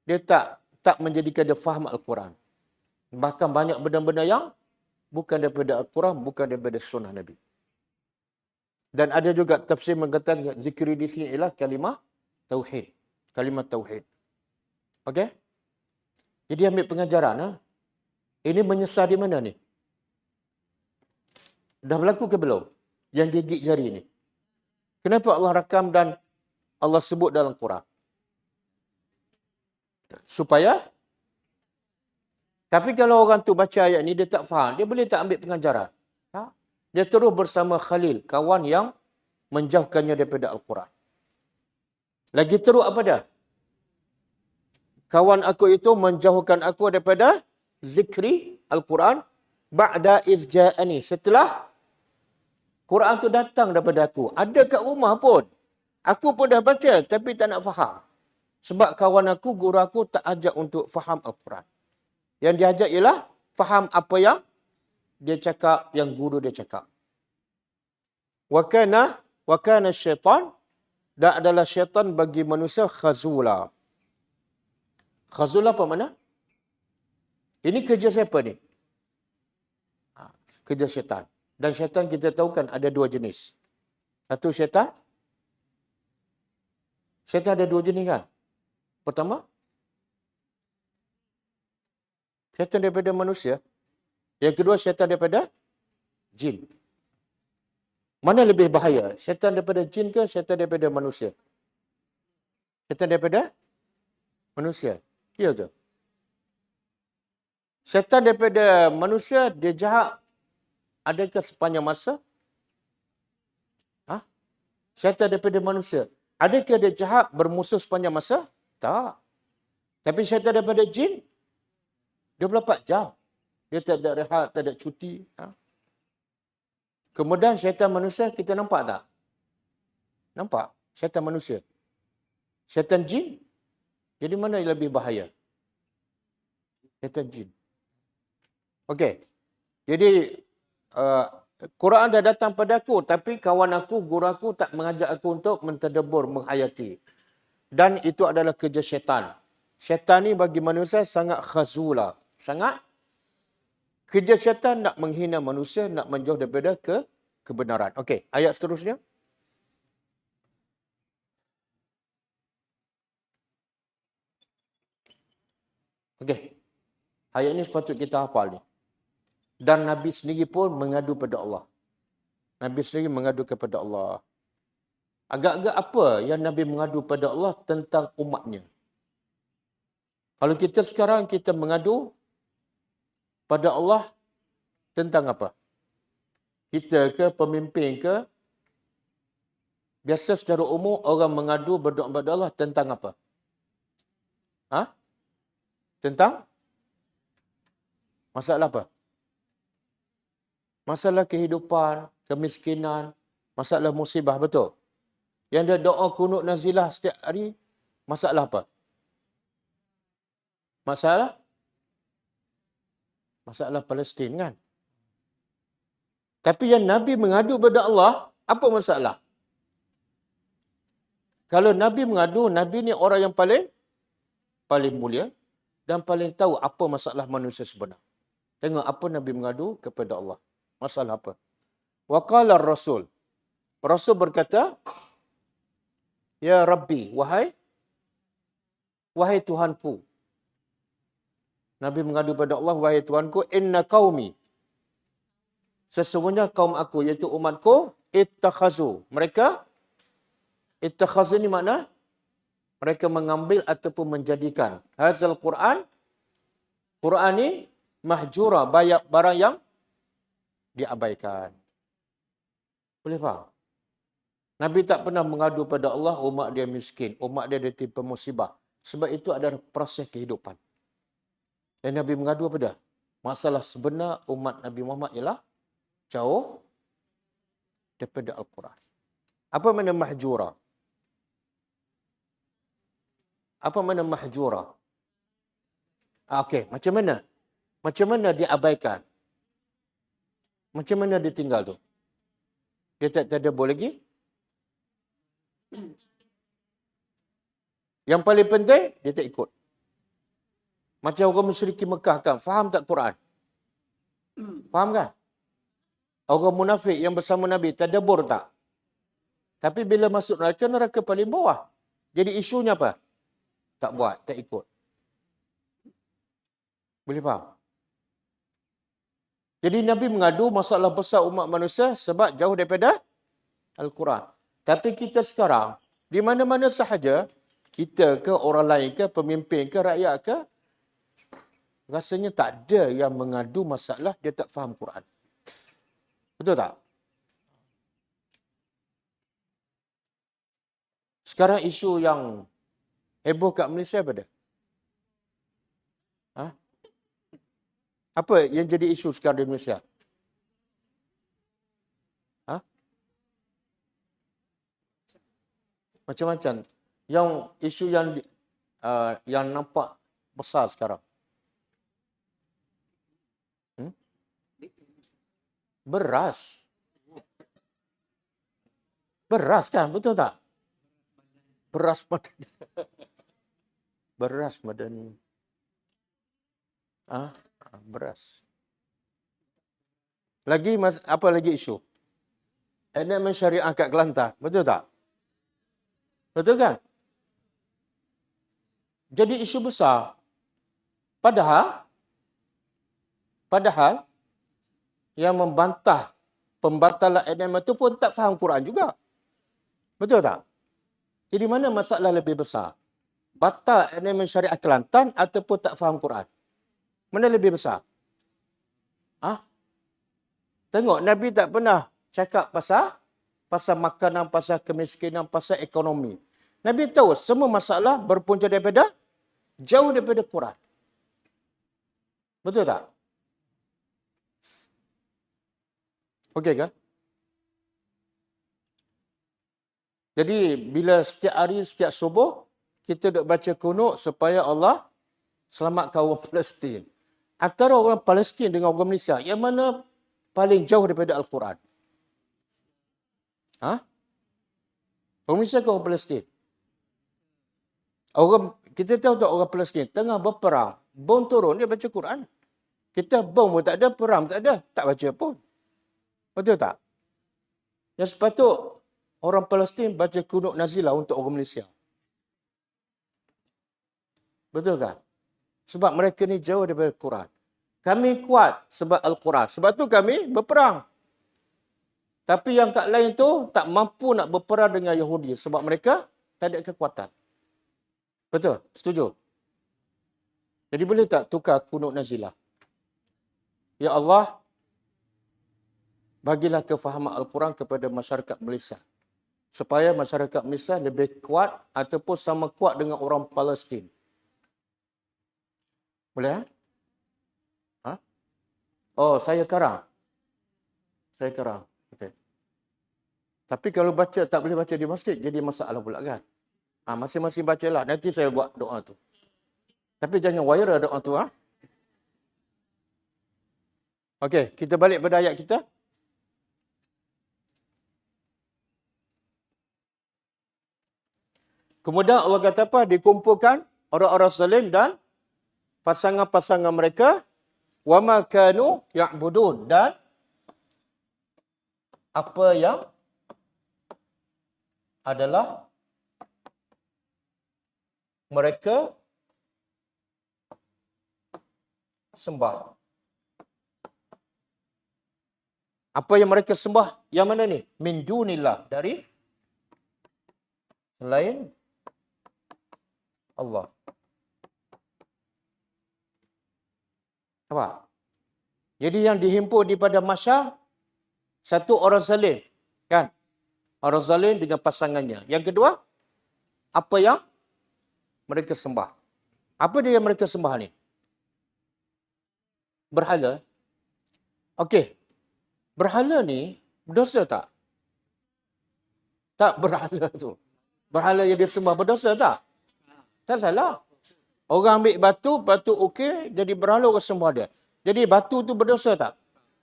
dia tak menjadikan dia faham Al-Quran. Bahkan banyak benda-benda yang bukan daripada Al-Quran, bukan daripada sunnah Nabi. Dan ada juga tafsir mengatakan zikri di sini ialah kalimah tauhid. Kalimah tauhid. Okey? Jadi ambil pengajaran. Ini menyesal di mana ni? Dah berlaku ke belum? Yang gigit jari ni. Kenapa Allah rakam dan Allah sebut dalam Quran? Supaya, tapi kalau orang tu baca ayat ni, dia tak faham, dia boleh tak ambil pengajaran? Dia terus bersama Khalil, kawan yang menjauhkannya daripada Al-Quran. Lagi teruk apa dia? Kawan aku itu menjauhkan aku daripada zikri Al-Quran ba'da izja'ani. Setelah Quran tu datang daripada aku. Ada kat rumah pun. Aku pun dah baca tapi tak nak faham. Sebab kawan aku, guru aku tak ajak untuk faham Al-Quran. Yang dia ajak ialah faham apa yang dia cakap, yang guru dia cakap. Wa kana syaitan, dan adalah syaitan bagi manusia khazula. Khazula apa makna? Ini kerja siapa ni? Kerja syaitan. Dan syaitan kita tahu kan ada dua jenis. Satu syaitan. Syaitan ada dua jenis kan? Pertama, syaitan daripada manusia. Yang kedua, syaitan daripada jin. Mana lebih bahaya? Syaitan daripada jin ke syaitan daripada manusia? Syaitan daripada manusia. Ya ke? Syaitan daripada manusia, dia jahat. Adakah sepanjang masa? Syaitan daripada manusia. Adakah dia jahat bermusuh sepanjang masa? Tak. Tapi syaitan daripada jin, 24 jam. Dia tak ada rehat, tak ada cuti. Kemudian syaitan manusia, kita nampak tak? Nampak? Syaitan manusia. Syaitan jin, jadi mana yang lebih bahaya? Syaitan jin. Okey. Jadi, Quran dah datang padaku, tapi kawan aku, guru aku tak mengajak aku untuk mentadabbur, menghayati. Dan itu adalah kerja syaitan. Syaitan ni bagi manusia sangat khazula. Sangat kerja syaitan nak menghina manusia, nak menjauh daripada kebenaran. Okey, ayat seterusnya. Okey. Ayat ini sepatut kita hafal ni. Dan Nabi sendiri pun mengadu pada Allah. Nabi sendiri mengadu kepada Allah. Agak-agak apa yang Nabi mengadu pada Allah tentang umatnya? Kalau kita sekarang kita mengadu pada Allah tentang apa? Kita ke, pemimpin ke? Biasa secara umum orang mengadu berdoa kepada Allah tentang apa? Tentang masalah apa? Masalah kehidupan, kemiskinan, masalah musibah, betul? Yang dia doa kunut nazilah setiap hari, masalah apa? Masalah Palestin kan? Tapi yang Nabi mengadu kepada Allah, apa masalah? Kalau Nabi mengadu, Nabi ni orang yang paling mulia dan paling tahu apa masalah manusia sebenar. Tengok apa Nabi mengadu kepada Allah. Masalah apa? Wa qala ar-rasul. Rasul berkata, Ya Rabbi, wahai Tuhanku. Nabi mengadu pada Allah, wahai Tuhanku, inna qaumi. Sesungguhnya kaum aku, iaitu umatku, ittakhazu. Mereka, ittakhazu ni makna, mereka mengambil ataupun menjadikan. Hazal Quran ni mahjura, barang yang diabaikan. Boleh faham? Nabi tak pernah mengadu pada Allah umat dia miskin, umat dia ditimpa musibah. Sebab itu adalah proses kehidupan. Dan Nabi mengadu apa dah? Masalah sebenar umat Nabi Muhammad ialah jauh daripada Al-Quran. Apa makna mahjura? Apa makna mahjura? Okey, macam mana? Macam mana diabaikan? Macam mana dia tinggal tu? Dia tak tadabbur lagi? Yang paling penting, dia tak ikut. Macam orang musyrik Mekah kan, faham tak Quran? Faham kan? Orang munafik yang bersama Nabi, tadabbur tak? Tapi bila masuk neraka paling bawah. Jadi isunya apa? Tak buat, tak ikut. Boleh faham? Jadi Nabi mengadu masalah besar umat manusia sebab jauh daripada Al-Quran. Tapi kita sekarang, di mana-mana sahaja, kita ke orang lain ke, pemimpin ke, rakyat ke, rasanya tak ada yang mengadu masalah dia tak faham Quran. Betul tak? Sekarang isu yang heboh kat Malaysia apa dia? Apa yang jadi isu sekarang di Malaysia? Macam-macam. Yang isu yang nampak besar sekarang. Beras. Beras kan? Betul tak? Beras Madani. Beras Madani. Beras. Apa lagi isu? Elemen syariah kat Kelantan. Betul tak? Betul kan? Jadi isu besar. Padahal yang membantah pembatalan elemen itu pun tak faham Quran juga. Betul tak? Jadi mana masalah lebih besar? Batal elemen syariah Kelantan ataupun tak faham Quran? Mana lebih besar? Tengok, Nabi tak pernah cakap pasal makanan, pasal kemiskinan, pasal ekonomi. Nabi tahu semua masalah berpunca daripada jauh daripada Quran. Betul tak? Okey kan? Jadi bila setiap hari, setiap subuh, kita duk baca kunut supaya Allah selamatkan orang Palestin. Antara orang Palestin dengan orang Malaysia, yang mana paling jauh daripada Al-Quran? Ha? Orang Malaysia ke orang Palestin? Kita tahu tak orang Palestin tengah berperang, bom turun, dia baca Quran. Kita bom pun tak ada, perang tak ada, tak baca pun. Betul tak? Yang sepatut orang Palestin baca kunut nazilah untuk orang Malaysia. Betul tak? Sebab mereka ni jauh daripada Quran. Kami kuat sebab Al-Quran. Sebab tu kami berperang. Tapi yang kat lain tu tak mampu nak berperang dengan Yahudi. Sebab mereka tak ada kekuatan. Betul? Setuju? Jadi boleh tak tukar kunut nazilah? Ya Allah, bagilah kefahaman Al-Quran kepada masyarakat Malaysia. Supaya masyarakat Malaysia lebih kuat ataupun sama kuat dengan orang Palestin. Boleh? Ha? Oh, saya karang. Saya karang. Okay. Tapi kalau baca tak boleh baca di masjid, jadi masalah pula kan? Masing-masing bacalah. Nanti saya buat doa tu. Tapi jangan viral doa tu. Okey, kita balik pada ayat kita. Kemudian Allah kata apa? Dikumpulkan orang-orang zalim dan pasangan-pasangan mereka. Wa ma kanu ya'budun. Dan apa yang adalah mereka sembah. Apa yang mereka sembah? Yang mana ni? Min dunillah. Dari selain Allah. Apa? Jadi yang dihimpun daripada masyar, satu orang zalim. Kan? Orang zalim dengan pasangannya. Yang kedua, apa yang mereka sembah. Apa dia yang mereka sembah ni? Berhala. Okey. Berhala ni berdosa tak? Tak berhala tu. Berhala yang dia sembah berdosa tak? Tak salah. Orang ambil batu okey, jadi berhala orang sembah dia. Jadi batu tu berdosa tak?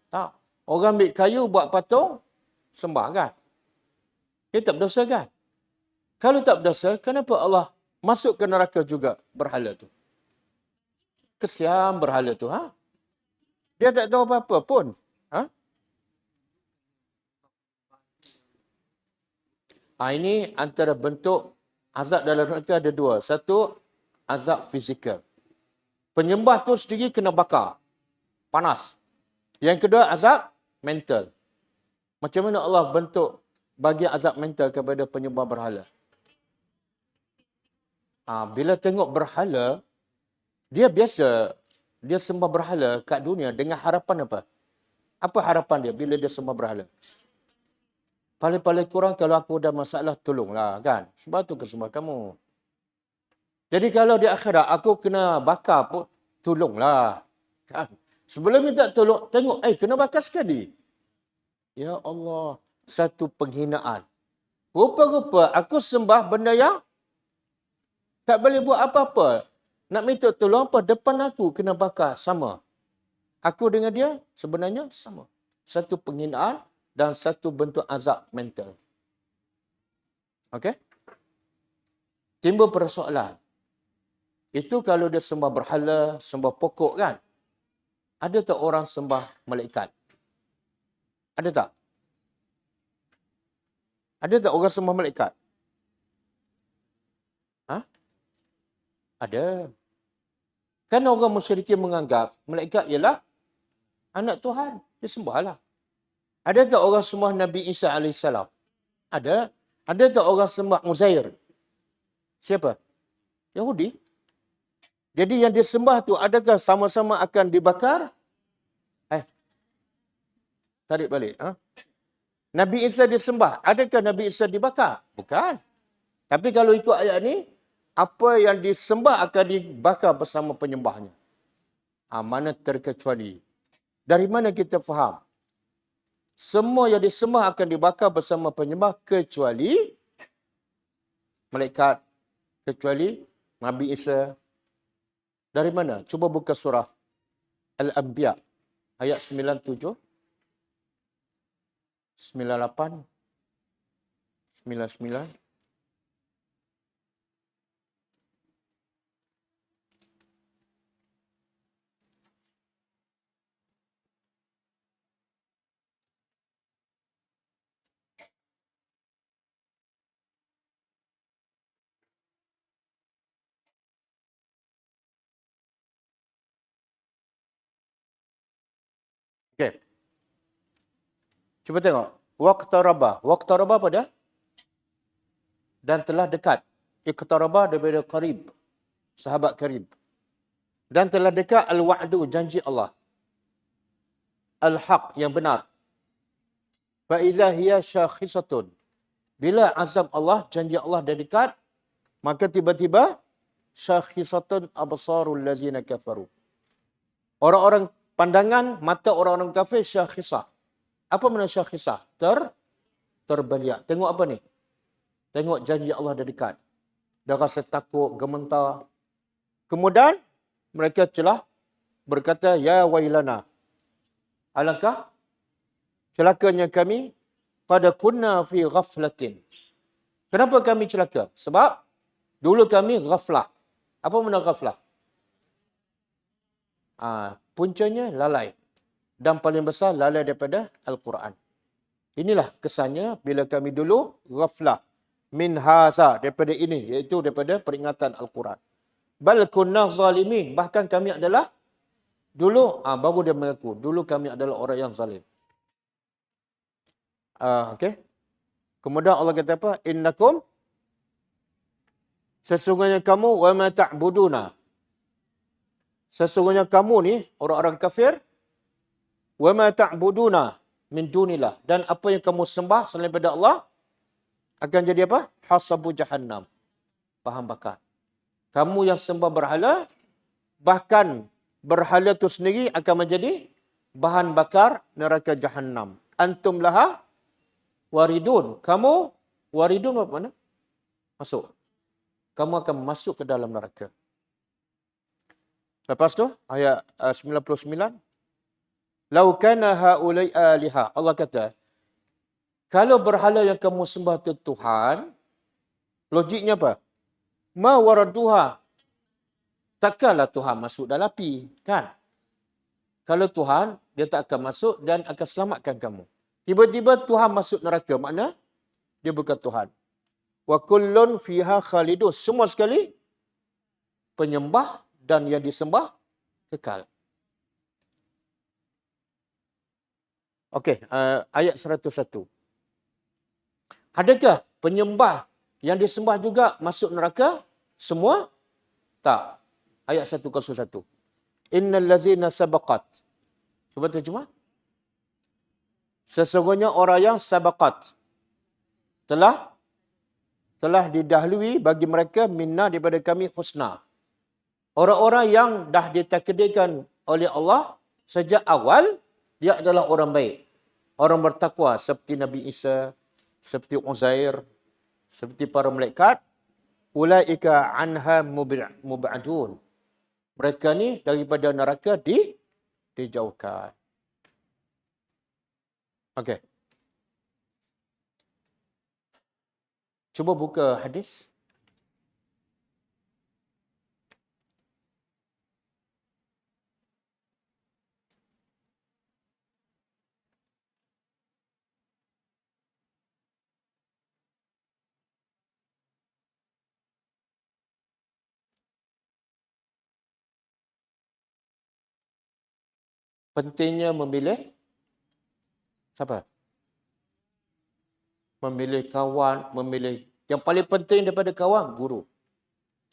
Tak. Orang ambil kayu buat patung, sembah kan? Dia tak berdosa kan? Kalau tak berdosa, kenapa Allah masuk ke neraka juga berhala tu? Kesian berhala tu. Dia tak tahu apa-apa pun. Ini antara bentuk azab dalam neraka ada dua. Satu, azab fizikal. Penyembah tu sendiri kena bakar. Panas. Yang kedua, azab mental. Macam mana Allah bentuk bagi azab mental kepada penyembah berhala? Bila tengok berhala, dia biasa, dia sembah berhala kat dunia dengan harapan apa? Apa harapan dia bila dia sembah berhala? Paling-paling kurang kalau aku ada masalah, tolonglah kan. Sebab tu kesembah kamu. Jadi kalau di akhirat aku kena bakar pun, tolonglah. Kan? Sebelum minta tolong, tengok, kena bakar sekali. Ya Allah, satu penghinaan. Rupa-rupa aku sembah benda yang tak boleh buat apa-apa. Nak minta tolong apa? Depan aku kena bakar. Sama. Aku dengan dia sebenarnya sama. Satu penghinaan dan satu bentuk azab mental. Okey? Timbul persoalan. Itu kalau dia sembah berhala, sembah pokok kan? Ada tak orang sembah malaikat? Ada tak? Ada tak orang sembah malaikat? Ada. Kan orang musyrikin menganggap malaikat ialah anak Tuhan. Dia sembahlah. Ada tak orang sembah Nabi Isa AS? Ada. Ada tak orang sembah Uzair? Siapa? Yahudi. Jadi yang dia sembah tu adakah sama-sama akan dibakar? Tarik balik. Nabi Isa disembah. Adakah Nabi Isa dibakar? Bukan. Tapi kalau ikut ayat ni, apa yang disembah akan dibakar bersama penyembahnya. Mana terkecuali. Dari mana kita faham? Semua yang disembah akan dibakar bersama penyembah kecuali malaikat, kecuali Nabi Isa. Dari mana? Cuba buka surah Al-Anbiya ayat 97. 98, 99. Okey. Cuba tengok. Waqtaraba apa dia? Dan telah dekat. Iqtaraba daripada qarib. Sahabat qarib. Dan telah dekat al-wa'du, janji Allah. Al-haq, yang benar. Fa'iza hiya syakhisatun. Bila azab Allah, janji Allah dah dekat, maka tiba-tiba syakhisatun absarul lazina kafaru. Orang-orang pandangan mata orang-orang kafir syakhisah. Apa makna syakhisah? Terbeliak. Tengok apa ni? Tengok janji Allah dah dekat. Dah rasa takut, gementar. Kemudian mereka celah berkata, ya wailana. Alangkah celakanya kami, pada kunna fi ghaflatin. Kenapa kami celaka? Sebab dulu kami ghaflah. Apa makna ghaflah? Puncanya lalai. Dan paling besar lalai daripada Al-Quran. Inilah kesannya bila kami dulu ghaflah. Min haza, daripada ini, iaitu daripada peringatan Al-Quran. Bal kunna zalimin. Bahkan kami adalah dulu, baru dia mengaku, dulu kami adalah orang yang zalim. Okey. Kemudian Allah kata apa? Innakum, sesungguhnya kamu, wa ma ta'buduna. Sesungguhnya kamu ni, orang-orang kafir, wa ma ta'buduna min dunillah. Dan apa yang kamu sembah selain daripada Allah, akan jadi apa? Hasabu jahannam. Bahan bakar. Kamu yang sembah berhala, bahkan berhala itu sendiri akan menjadi bahan bakar neraka jahannam. Antum laha waridun. Kamu, waridun apa mana? Masuk. Kamu akan masuk ke dalam neraka. Lepas tu, ayat 99. Lau kana haulai aliha. Allah kata, kalau berhala yang kamu sembah itu Tuhan, logiknya apa? Ma waraduha. Takkanlah Tuhan masuk dalam api, kan? Kalau Tuhan, dia tak akan masuk dan akan selamatkan kamu. Tiba-tiba Tuhan masuk neraka, makna dia bukan Tuhan. Wa kullun fiha khalidun. Semua sekali penyembah dan yang disembah kekal. Okey, ayat 101. Adakah penyembah yang disembah juga masuk neraka? Semua? Tak. Ayat 101. Innal ladzina sabaqat. Cuba terjemah. Sesungguhnya orang yang sabaqat telah didahului bagi mereka minna daripada kami husna. Orang-orang yang dah ditakdirkan oleh Allah sejak awal, dia adalah orang baik. Orang bertakwa seperti Nabi Isa, seperti Uzair, seperti para malaikat. Ulaika anha mub'adun. Mereka ni daripada neraka dijauhkan. Okey. Cuba buka hadis. Pentingnya memilih siapa? Memilih kawan, memilih yang paling penting daripada kawan, guru.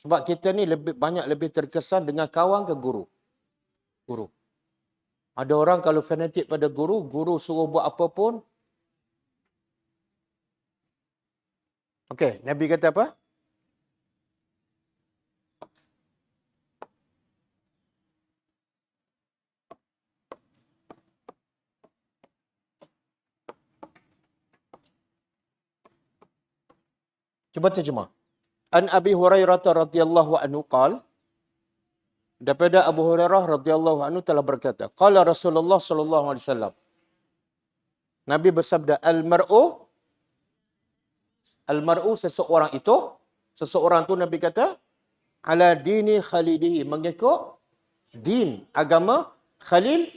Sebab kita ni lebih terkesan dengan kawan ke guru? Guru. Ada orang kalau fanatik pada guru, guru suruh buat apa pun. Okey, Nabi kata apa? Cuba terjemah. An Abi Hurairah radhiyallahu anhu qala, daripada Abu Hurairah radhiyallahu anhu telah berkata, qala Rasulullah sallallahu alaihi wasallam, Nabi bersabda, Al-mar'u seseorang itu, seseorang tu Nabi kata, ala dini khalilihi, mengikut din, agama khalil,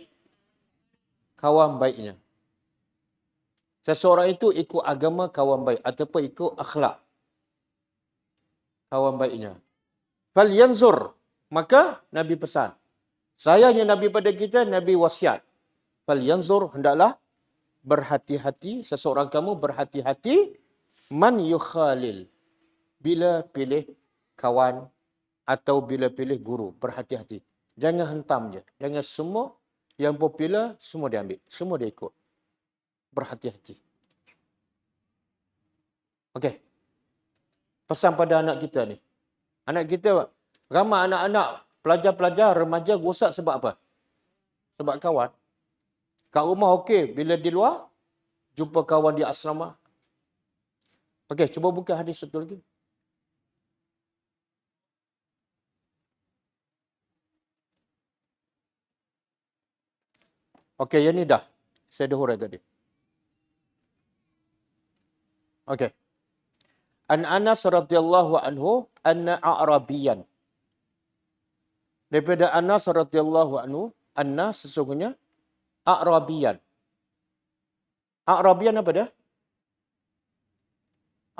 kawan baiknya. Seseorang itu ikut agama kawan baik, ataupun ikut akhlak kawan baiknya. Fal yanzur, maka Nabi pesan. Sayangnya Nabi pada kita, Nabi wasiat. Fal yanzur, hendaklah berhati-hati, seseorang kamu berhati-hati, man yukhalil, bila pilih kawan atau bila pilih guru, berhati-hati. Jangan hentam je. Jangan semua yang popular, semua dia ambil. Semua dia ikut. Berhati-hati. Okey. Pesan pada anak kita ni. Anak kita, ramai anak-anak, pelajar-pelajar, remaja rosak sebab apa? Sebab kawan. Kat rumah okey, bila di luar, jumpa kawan di asrama. Okey, cuba buka hadis satu lagi. Okey, yang ni dah. Saya dah hurai tadi. Okey. An Anas radhiyallahu anhu anna a'rabiyan. Daripada Anas radhiyallahu anhu, anna sesungguhnya a'rabiyan. A'rabiyan apa dia?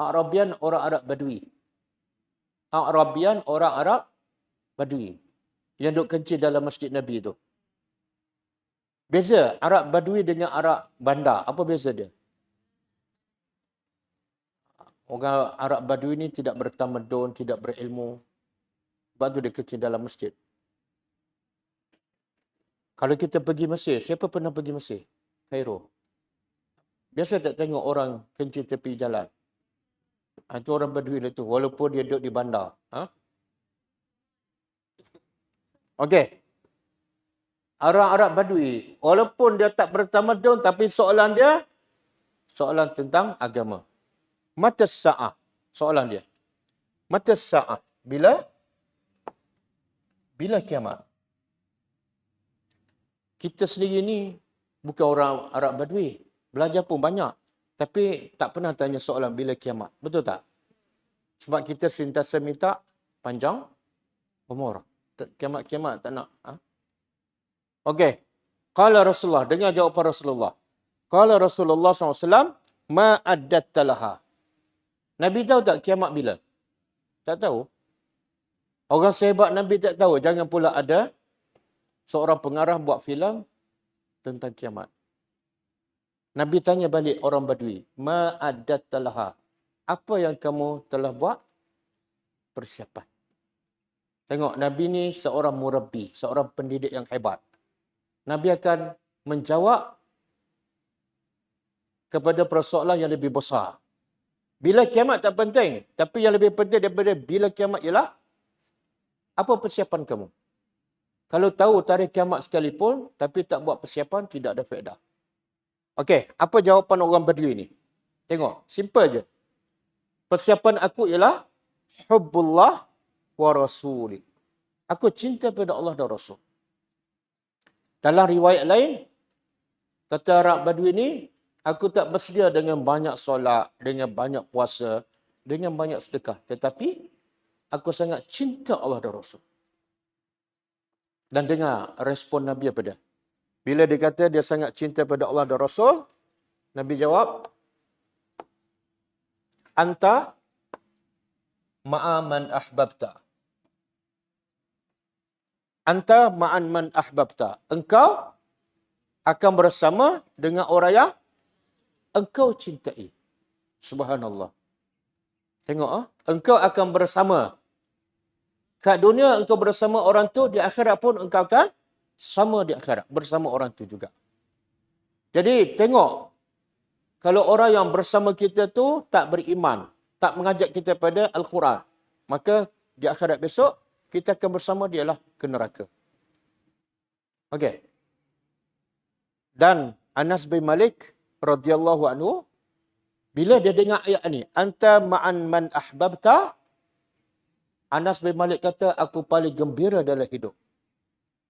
A'rabiyan orang Arab Badui. A'rabiyan orang Arab Badui. Yang duduk kencing dalam masjid Nabi tu. Beza Arab Badui dengan Arab bandar. Apa beza dia? Orang Arab Badui ni tidak bertamadun, tidak berilmu. Sebab tu dia kecil dalam masjid. Kalau kita pergi Mesir, siapa pernah pergi Mesir? Kairo. Biasa tak tengok orang kencing tepi jalan. Itu orang Badui lah tu, walaupun dia duduk di bandar. Okey. Orang Arab Badui, walaupun dia tak bertamadun, tapi soalan dia, soalan tentang agama. Mata sa'ah. Soalan dia. Mata sa'ah. Bila kiamat? Kita sendiri ni bukan orang Arab Badui. Belajar pun banyak. Tapi tak pernah tanya soalan bila kiamat. Betul tak? Sebab kita sentiasa minta panjang umur. Kiamat-kiamat tak nak. Okey. Qala Rasulullah. Dengar jawapan Rasulullah. Qala Rasulullah SAW. Ma addatta laha. Nabi tahu tak kiamat bila? Tak tahu. Orang sehebat Nabi tak tahu. Jangan pula ada seorang pengarah buat filem tentang kiamat. Nabi tanya balik orang Badui. Ma addatta laha. Apa yang kamu telah buat? Persiapan. Tengok, Nabi ni seorang murabbi, seorang pendidik yang hebat. Nabi akan menjawab kepada persoalan yang lebih besar. Bila kiamat tak penting, tapi yang lebih penting daripada bila kiamat ialah apa persiapan kamu? Kalau tahu tarikh kiamat sekalipun, tapi tak buat persiapan, tidak ada faedah. Okey, apa jawapan orang Badui ni? Tengok, simple je. Persiapan aku ialah hubbullah wa rasuli. Aku cinta pada Allah dan Rasul. Dalam riwayat lain, kata Arab Badui ni, aku tak bersedia dengan banyak solat, dengan banyak puasa, dengan banyak sedekah. Tetapi, aku sangat cinta Allah dan Rasul. Dan dengar respon Nabi apa dia? Bila dia kata dia sangat cinta pada Allah dan Rasul, Nabi jawab, Anta ma'aman ahbabta. Anta ma'an man ahbabta. Engkau akan bersama dengan orang yang engkau cintai. Subhanallah. Tengok, engkau akan bersama. Kat dunia engkau bersama orang tu, di akhirat pun engkau akan sama di akhirat. Bersama orang tu juga. Jadi tengok, kalau orang yang bersama kita tu tak beriman, tak mengajak kita pada Al-Quran, maka di akhirat besok, kita akan bersama dialah ke neraka. Okey. Dan Anas bin Malik radhiyallahu anhu, bila dia dengar ayat ni, anta ma'an man ahbabta, Anas bin Malik kata, aku paling gembira dalam hidup.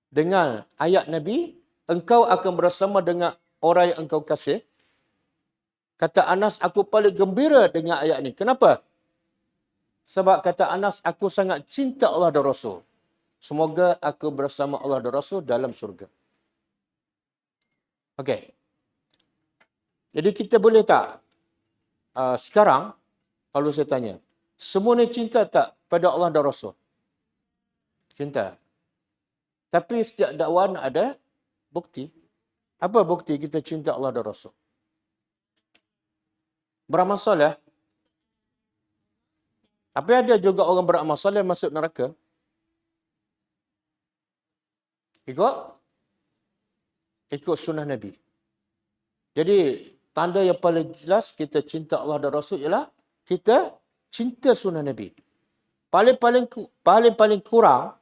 Dengan ayat Nabi, engkau akan bersama dengan orang yang engkau kasih. Kata Anas, aku paling gembira dengan ayat ni. Kenapa? Sebab kata Anas, aku sangat cinta Allah dan Rasul. Semoga aku bersama Allah dan Rasul dalam syurga. Okey. Jadi kita boleh tak sekarang kalau saya tanya, semua ni cinta tak pada Allah dan Rasul? Cinta. Tapi setiap dakwaan ada bukti. Apa bukti kita cinta Allah dan Rasul? Beramal soleh. Tapi ada juga orang beramal soleh masuk neraka. Ikut sunnah Nabi. Jadi, tanda yang paling jelas kita cinta Allah dan Rasul ialah kita cinta sunnah Nabi. Paling kurang,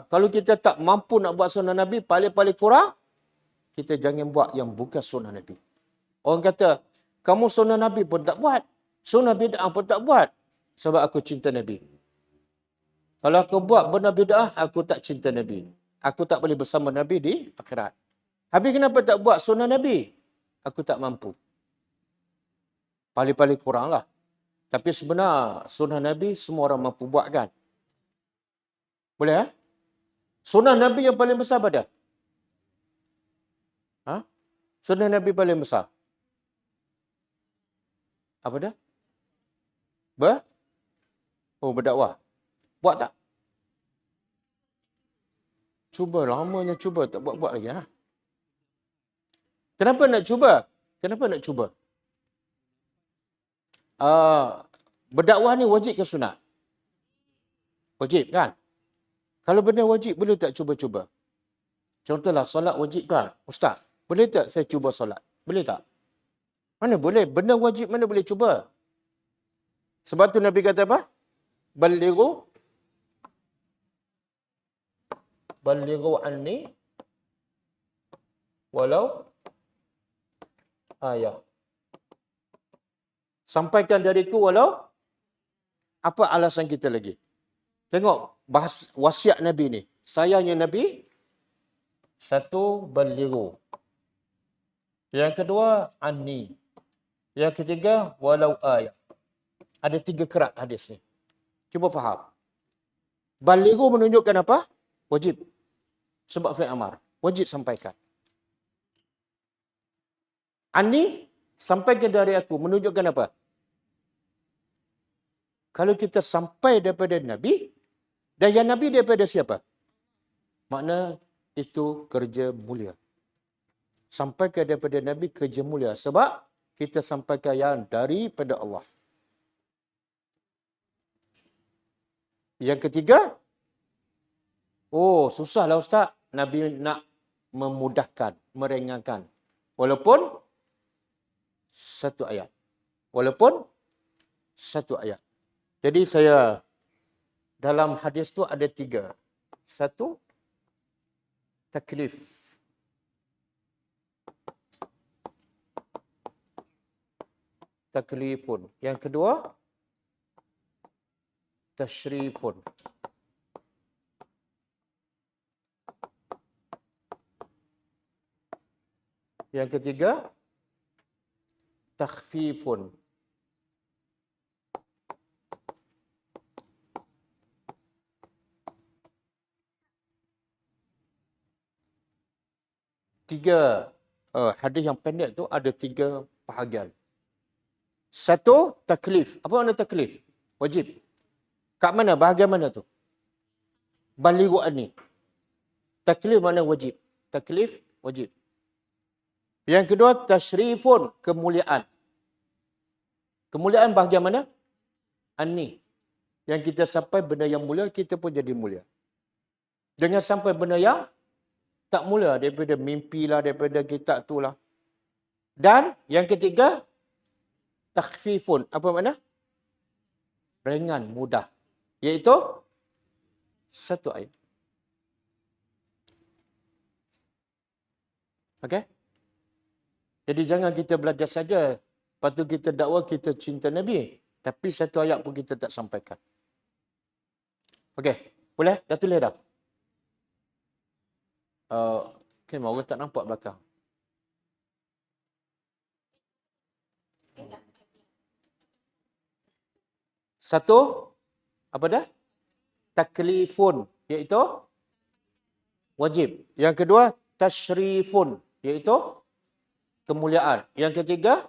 kalau kita tak mampu nak buat sunnah Nabi, paling kurang, kita jangan buat yang bukan sunnah Nabi. Orang kata, kamu sunnah Nabi pun tak buat. Sunnah bid'ah pun tak buat. Sebab aku cinta Nabi. Kalau aku buat benda bid'ah, aku tak cinta Nabi. Aku tak boleh bersama Nabi di akhirat. Habis kenapa tak buat sunnah Nabi? Aku tak mampu. Paling kurang lah. Tapi sebenarnya sunnah Nabi semua orang mampu buat kan? Boleh Sunnah Nabi yang paling besar pada? Sunnah Nabi paling besar? Apa dah? Berdakwah. Buat tak? Cuba, lamanya cuba. Tak buat lagi. Kenapa nak cuba? Berdakwah ni wajib ke sunat? Wajib kan? Kalau benda wajib, boleh tak cuba-cuba? Contohlah, solat wajib kan? Ustaz, boleh tak saya cuba solat? Boleh tak? Mana boleh? Benda wajib mana boleh cuba? Sebab tu Nabi kata apa? Balighu anni walau ayah. Sampaikan dariku walau apa alasan kita lagi? Tengok bahas wasiat Nabi ni. Sayangnya Nabi, satu, balighu. Yang kedua, anni. Yang ketiga, walau ayat. Ada 3 kerat hadis ni. Cuba faham. Balighu menunjukkan apa? Wajib. Sebab fi'il amar. Wajib sampaikan. Anni, sampaikan dari aku. Menunjukkan apa? Kalau kita sampai daripada Nabi, dan yang Nabi daripada siapa? Makna itu kerja mulia. Sampaikan daripada Nabi kerja mulia. Sebab kita sampaikan yang daripada Allah. Yang ketiga, susahlah Ustaz. Nabi nak memudahkan, meringankan. Walaupun satu ayat. Jadi saya, dalam hadis tu ada 3. Satu, taklif. Taklifun. Yang kedua, tashrifun. Yang ketiga, takhfifun. Hadis yang pendek tu ada 3 bahagian. Satu, taklif. Apa makna taklif? Wajib. Kat mana? Bahagian mana tu? Balighu anni. Taklif makna wajib. Taklif, wajib. Yang kedua, tashrifun, kemuliaan. Kemuliaan bahagian mana? Anni. Yang kita sampai benda yang mulia, kita pun jadi mulia. Jangan sampai benda yang tak mulia, daripada mimpi lah, daripada kitab tu lah. Dan yang ketiga, takhfifun. Apa makna? Ringan, mudah. Iaitu, satu ayat. Okey? Jadi jangan kita belajar saja. Lepas tu kita dakwa kita cinta Nabi. Tapi satu ayat pun kita tak sampaikan. Okey, boleh? Dah tulis dah? Orang tak nampak belakang. Satu, apa dah? Taklifun, iaitu wajib. Yang kedua, tashrifun, iaitu kemuliaan. Yang ketiga,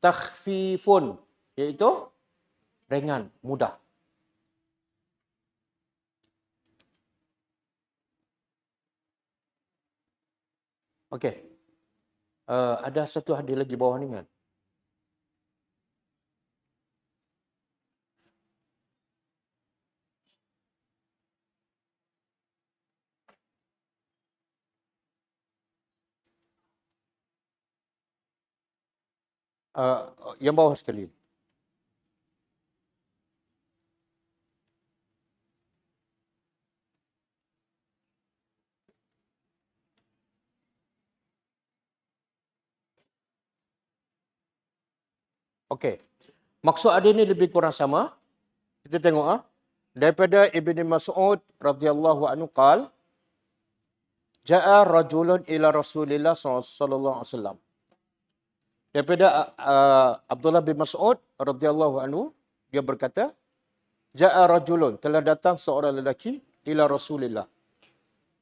takhfifun, iaitu ringan, mudah. Okey. Ada satu hadis lagi bawah ni kan? Yang bawah sekali. Okey. Maksud hadis ni lebih kurang sama. Kita tengok daripada Ibn Mas'ud radhiyallahu anhu qal Ja'a rajulun ila Rasulillah sallallahu alaihi wasallam. Daripada Abdullah bin Mas'ud radhiyallahu anhu, dia berkata, Ja'a rajulun, telah datang seorang lelaki ila Rasulillah,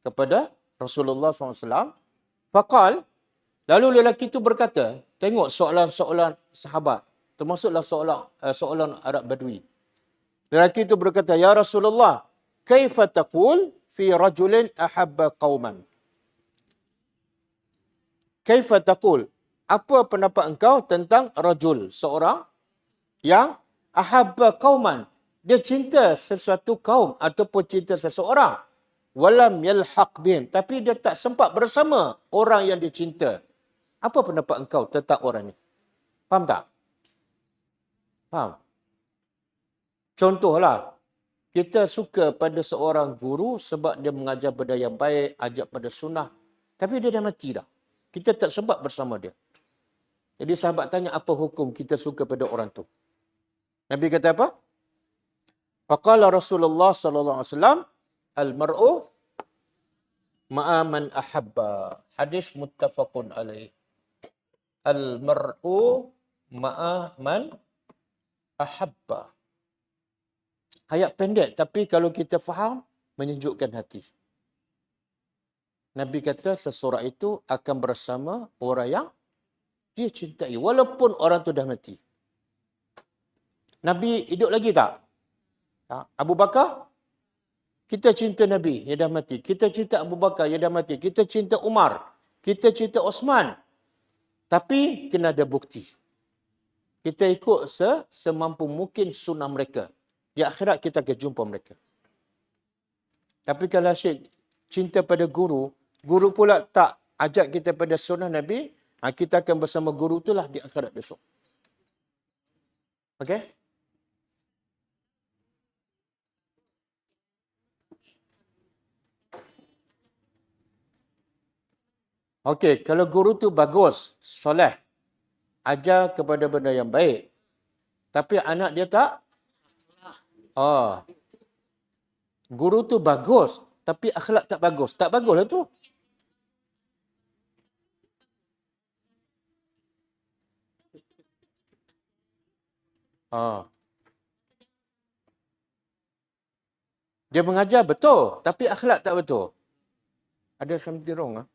kepada Rasulullah SAW. Faqal, lalu lelaki itu berkata, tengok soalan-soalan sahabat, termasuklah soalan Arab Badui. Lelaki itu berkata, Ya Rasulullah, kaifa taqul fi rajulin ahabba qauman? Kaifa taqul? Apa pendapat engkau tentang rajul, seorang yang ahabba qauman, dia cinta sesuatu kaum ataupun cinta seseorang, walam yalhaq bihim, tapi dia tak sempat bersama orang yang dia cinta. Apa pendapat engkau tentang orang ni? Faham tak? Faham? Contohlah, kita suka pada seorang guru sebab dia mengajar benda yang baik, ajak pada sunnah, tapi dia dah mati dah. Kita tak sempat bersama dia. Jadi sahabat tanya, apa hukum kita suka pada orang tu? Nabi kata apa? Faqala Rasulullah sallallahu alaihi wasallam, al-mar'u ma'a man ahabba. Hadis muttafaqun alaih. Al-mar'u ma'a man ahabba. Ayat pendek, tapi kalau kita faham, menyejukkan hati. Nabi kata seseorang itu akan bersama orang yang dia cintai, walaupun orang tu dah mati. Nabi hidup lagi tak? Abu Bakar, kita cinta Nabi, yang dah mati. Kita cinta Abu Bakar, yang dah mati. Kita cinta Umar. Kita cinta Osman. Tapi kena ada bukti. Kita ikut semampu mungkin sunnah mereka. Di akhirat kita akan jumpa mereka. Tapi kalau asyik cinta pada guru, guru pula tak ajak kita pada sunnah Nabi, kita akan bersama guru itulah di akhirat besok. Okey? Okey, kalau guru tu bagus, soleh, ajar kepada benda yang baik, tapi anak dia tak, guru tu bagus, tapi akhlak tak bagus. Tak baguslah tu. Dia mengajar betul, tapi akhlak tak betul. Ada something wrong.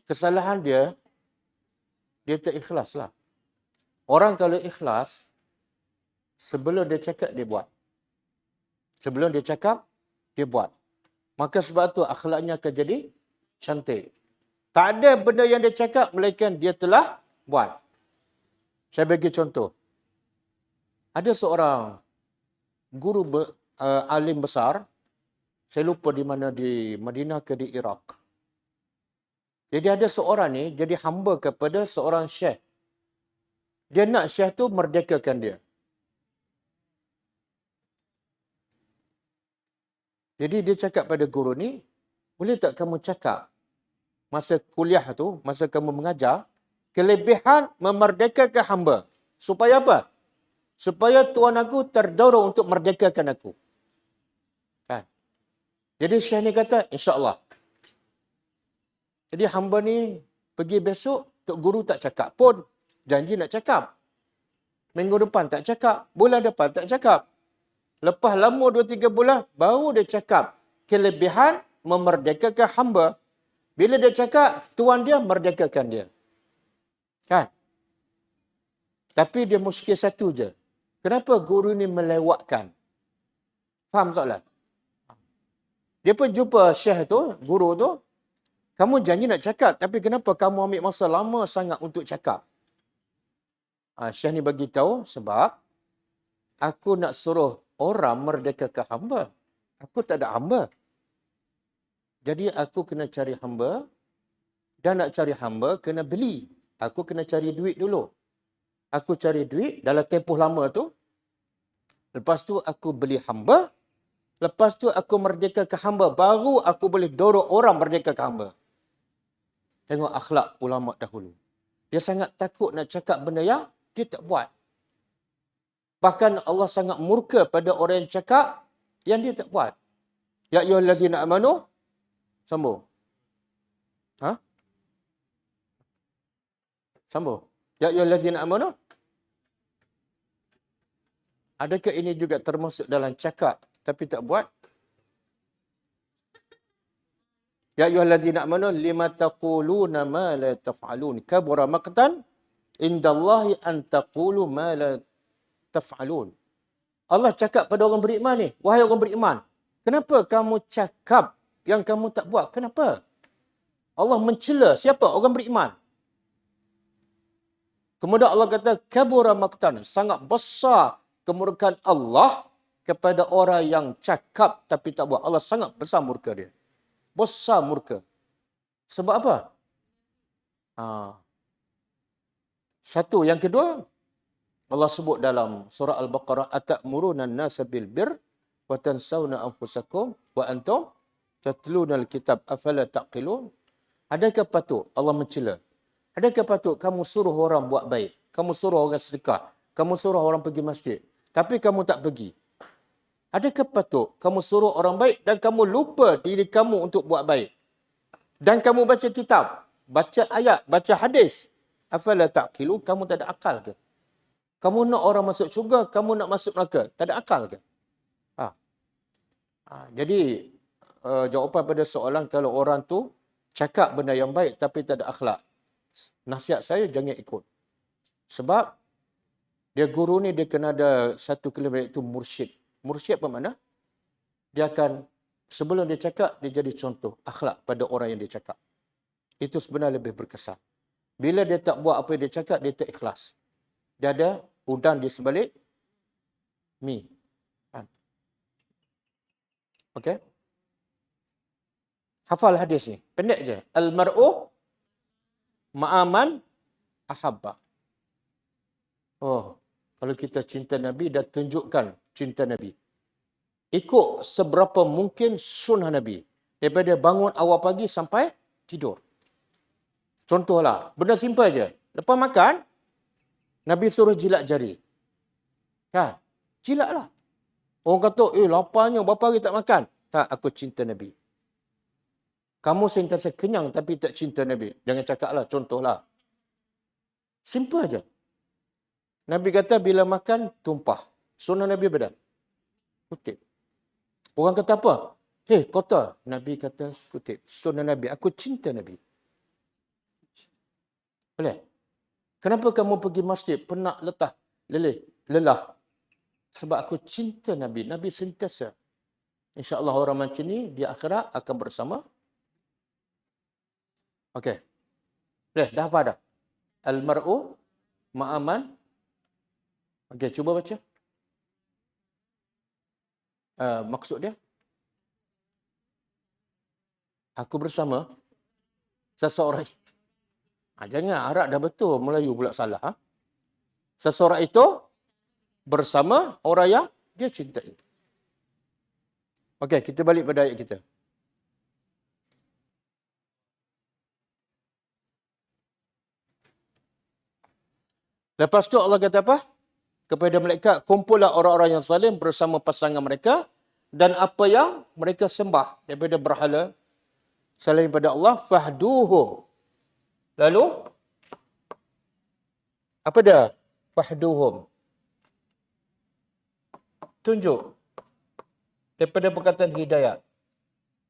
Kesalahan dia tak ikhlas lah. Orang kalau ikhlas, sebelum dia cakap, dia buat. Sebelum dia cakap, dia buat. Maka sebab tu akhlaknya akan jadi cantik. Tak ada benda yang dia cakap, melainkan dia telah buat. Saya bagi contoh. Ada seorang guru alim besar, saya lupa di mana, di Madinah ke di Iraq. Jadi ada seorang ni jadi hamba kepada seorang syekh. Dia nak syekh tu merdekakan dia. Jadi dia cakap pada guru ni, boleh tak kamu cakap masa kuliah tu, masa kamu mengajar, kelebihan memerdekakan hamba. Supaya apa? Supaya tuan aku terdorong untuk merdekakan aku. Kan? Jadi syekh ni kata, insya-Allah. Jadi hamba ni pergi besok, tok guru tak cakap pun. janji nak cakap. Minggu depan tak cakap. Bulan depan tak cakap. Lepas lama 2-3 bulan, baru dia cakap. Kelebihan memerdekakan hamba. Bila dia cakap, tuan dia merdekakan dia. Kan? Tapi dia muskil satu je. Kenapa guru ni melewatkan? Faham soalan? Dia pun jumpa syekh tu, guru tu. Kamu janji nak cakap, tapi kenapa kamu ambil masa lama sangat untuk cakap? Syekh ni bagi tahu sebab aku nak suruh orang merdekakan hamba. Aku tak ada hamba. Jadi aku kena cari hamba. Dan nak cari hamba, kena beli. Aku kena cari duit dulu. Aku cari duit dalam tempoh lama tu. Lepas tu aku beli hamba. Lepas tu aku merdekakan hamba. Baru aku boleh dorong orang merdekakan hamba. Tengok akhlak ulama dahulu. Dia sangat takut nak cakap benda yang dia tak buat. Bahkan Allah sangat murka pada orang yang cakap yang dia tak buat. Ya ayyuhallazina amanu. Sambung. Sambung. Ya ayyuhallazina amanu. Adakah ini juga termasuk dalam cakap tapi tak buat? Ya ayyuhallazina amanu lima taquluna ma la taf'alun kabura maqtan indallahi an taqulu ma la taf'alun. Allah cakap pada orang beriman ni, wahai orang beriman, kenapa kamu cakap yang kamu tak buat? Kenapa? Allah mencela siapa? Orang beriman. Kemudian Allah kata kabura maqtan, sangat besar kemurkaan Allah kepada orang yang cakap tapi tak buat. Allah sangat besar murka dia. Besar murka. Sebab apa? Satu. Yang kedua, Allah sebut dalam surah Al-Baqarah, atamuruna an-nasa bil birr wa tansawna anfusakum wa antum tatluna al-kitab afala taqilun. Adakah patut Allah mencela? Adakah patut kamu suruh orang buat baik? Kamu suruh orang sedekah? Kamu suruh orang pergi masjid? Tapi kamu tak pergi. Adakah patut kamu suruh orang baik dan kamu lupa diri kamu untuk buat baik? Dan kamu baca kitab, baca ayat, baca hadis. Afala ta'qilu, kamu tak ada akal ke? Kamu nak orang masuk syurga, kamu nak masuk neraka. Tak ada akal ke? Jadi, jawapan pada soalan kalau orang tu cakap benda yang baik tapi tak ada akhlak. Nasihat saya, jangan ikut. Sebab, dia guru ni dia kena ada satu kelebihan iaitu mursyid. Mursyid apa makna? Dia akan, sebelum dia cakap, dia jadi contoh akhlak pada orang yang dia cakap. Itu sebenarnya lebih berkesan. Bila dia tak buat apa yang dia cakap, dia tak ikhlas. Dia ada udang di sebalik mi. Okey? Hafal hadis ni. Pendek je. Al-mar'u ma'aman ahabba. Oh, kalau kita cinta Nabi, dah tunjukkan cinta Nabi. Ikut seberapa mungkin sunnah Nabi. Daripada bangun awal pagi sampai tidur. Contohlah, benda simple je. Lepas makan, Nabi suruh jilat jari. Kan? Jilatlah. Orang kata, laparnya berapa hari tak makan? Tak, aku cinta Nabi. Kamu sentiasa kenyang tapi tak cinta Nabi. Jangan cakaplah, contohlah. Simple aja. Nabi kata bila makan, tumpah. Sunnah Nabi beda. Kutip. Orang kata apa? Kotor. Nabi kata kutip. Sunnah Nabi. Aku cinta Nabi. Boleh? Kenapa kamu pergi masjid penat, lelah? Sebab aku cinta Nabi. Nabi sentiasa. InsyaAllah orang macam ni di akhirat akan bersama. Okey. Boleh? Dah hafal dah? Al-mar'u ma'aman. Okey, cuba baca. Maksud dia? Aku bersama seseorang. Jangan, Arab dah betul, Melayu pula salah. Seseorang itu bersama orang yang dia cintai. Okey, kita balik pada ayat kita. Lepas tu Allah kata apa? Kepada malaikat, kumpullah orang-orang yang salim bersama pasangan mereka dan apa yang mereka sembah daripada berhala selain pada Allah, fahduhum. Lalu Apa dia? Fahduhum. Tunjuk. Daripada perkataan hidayat.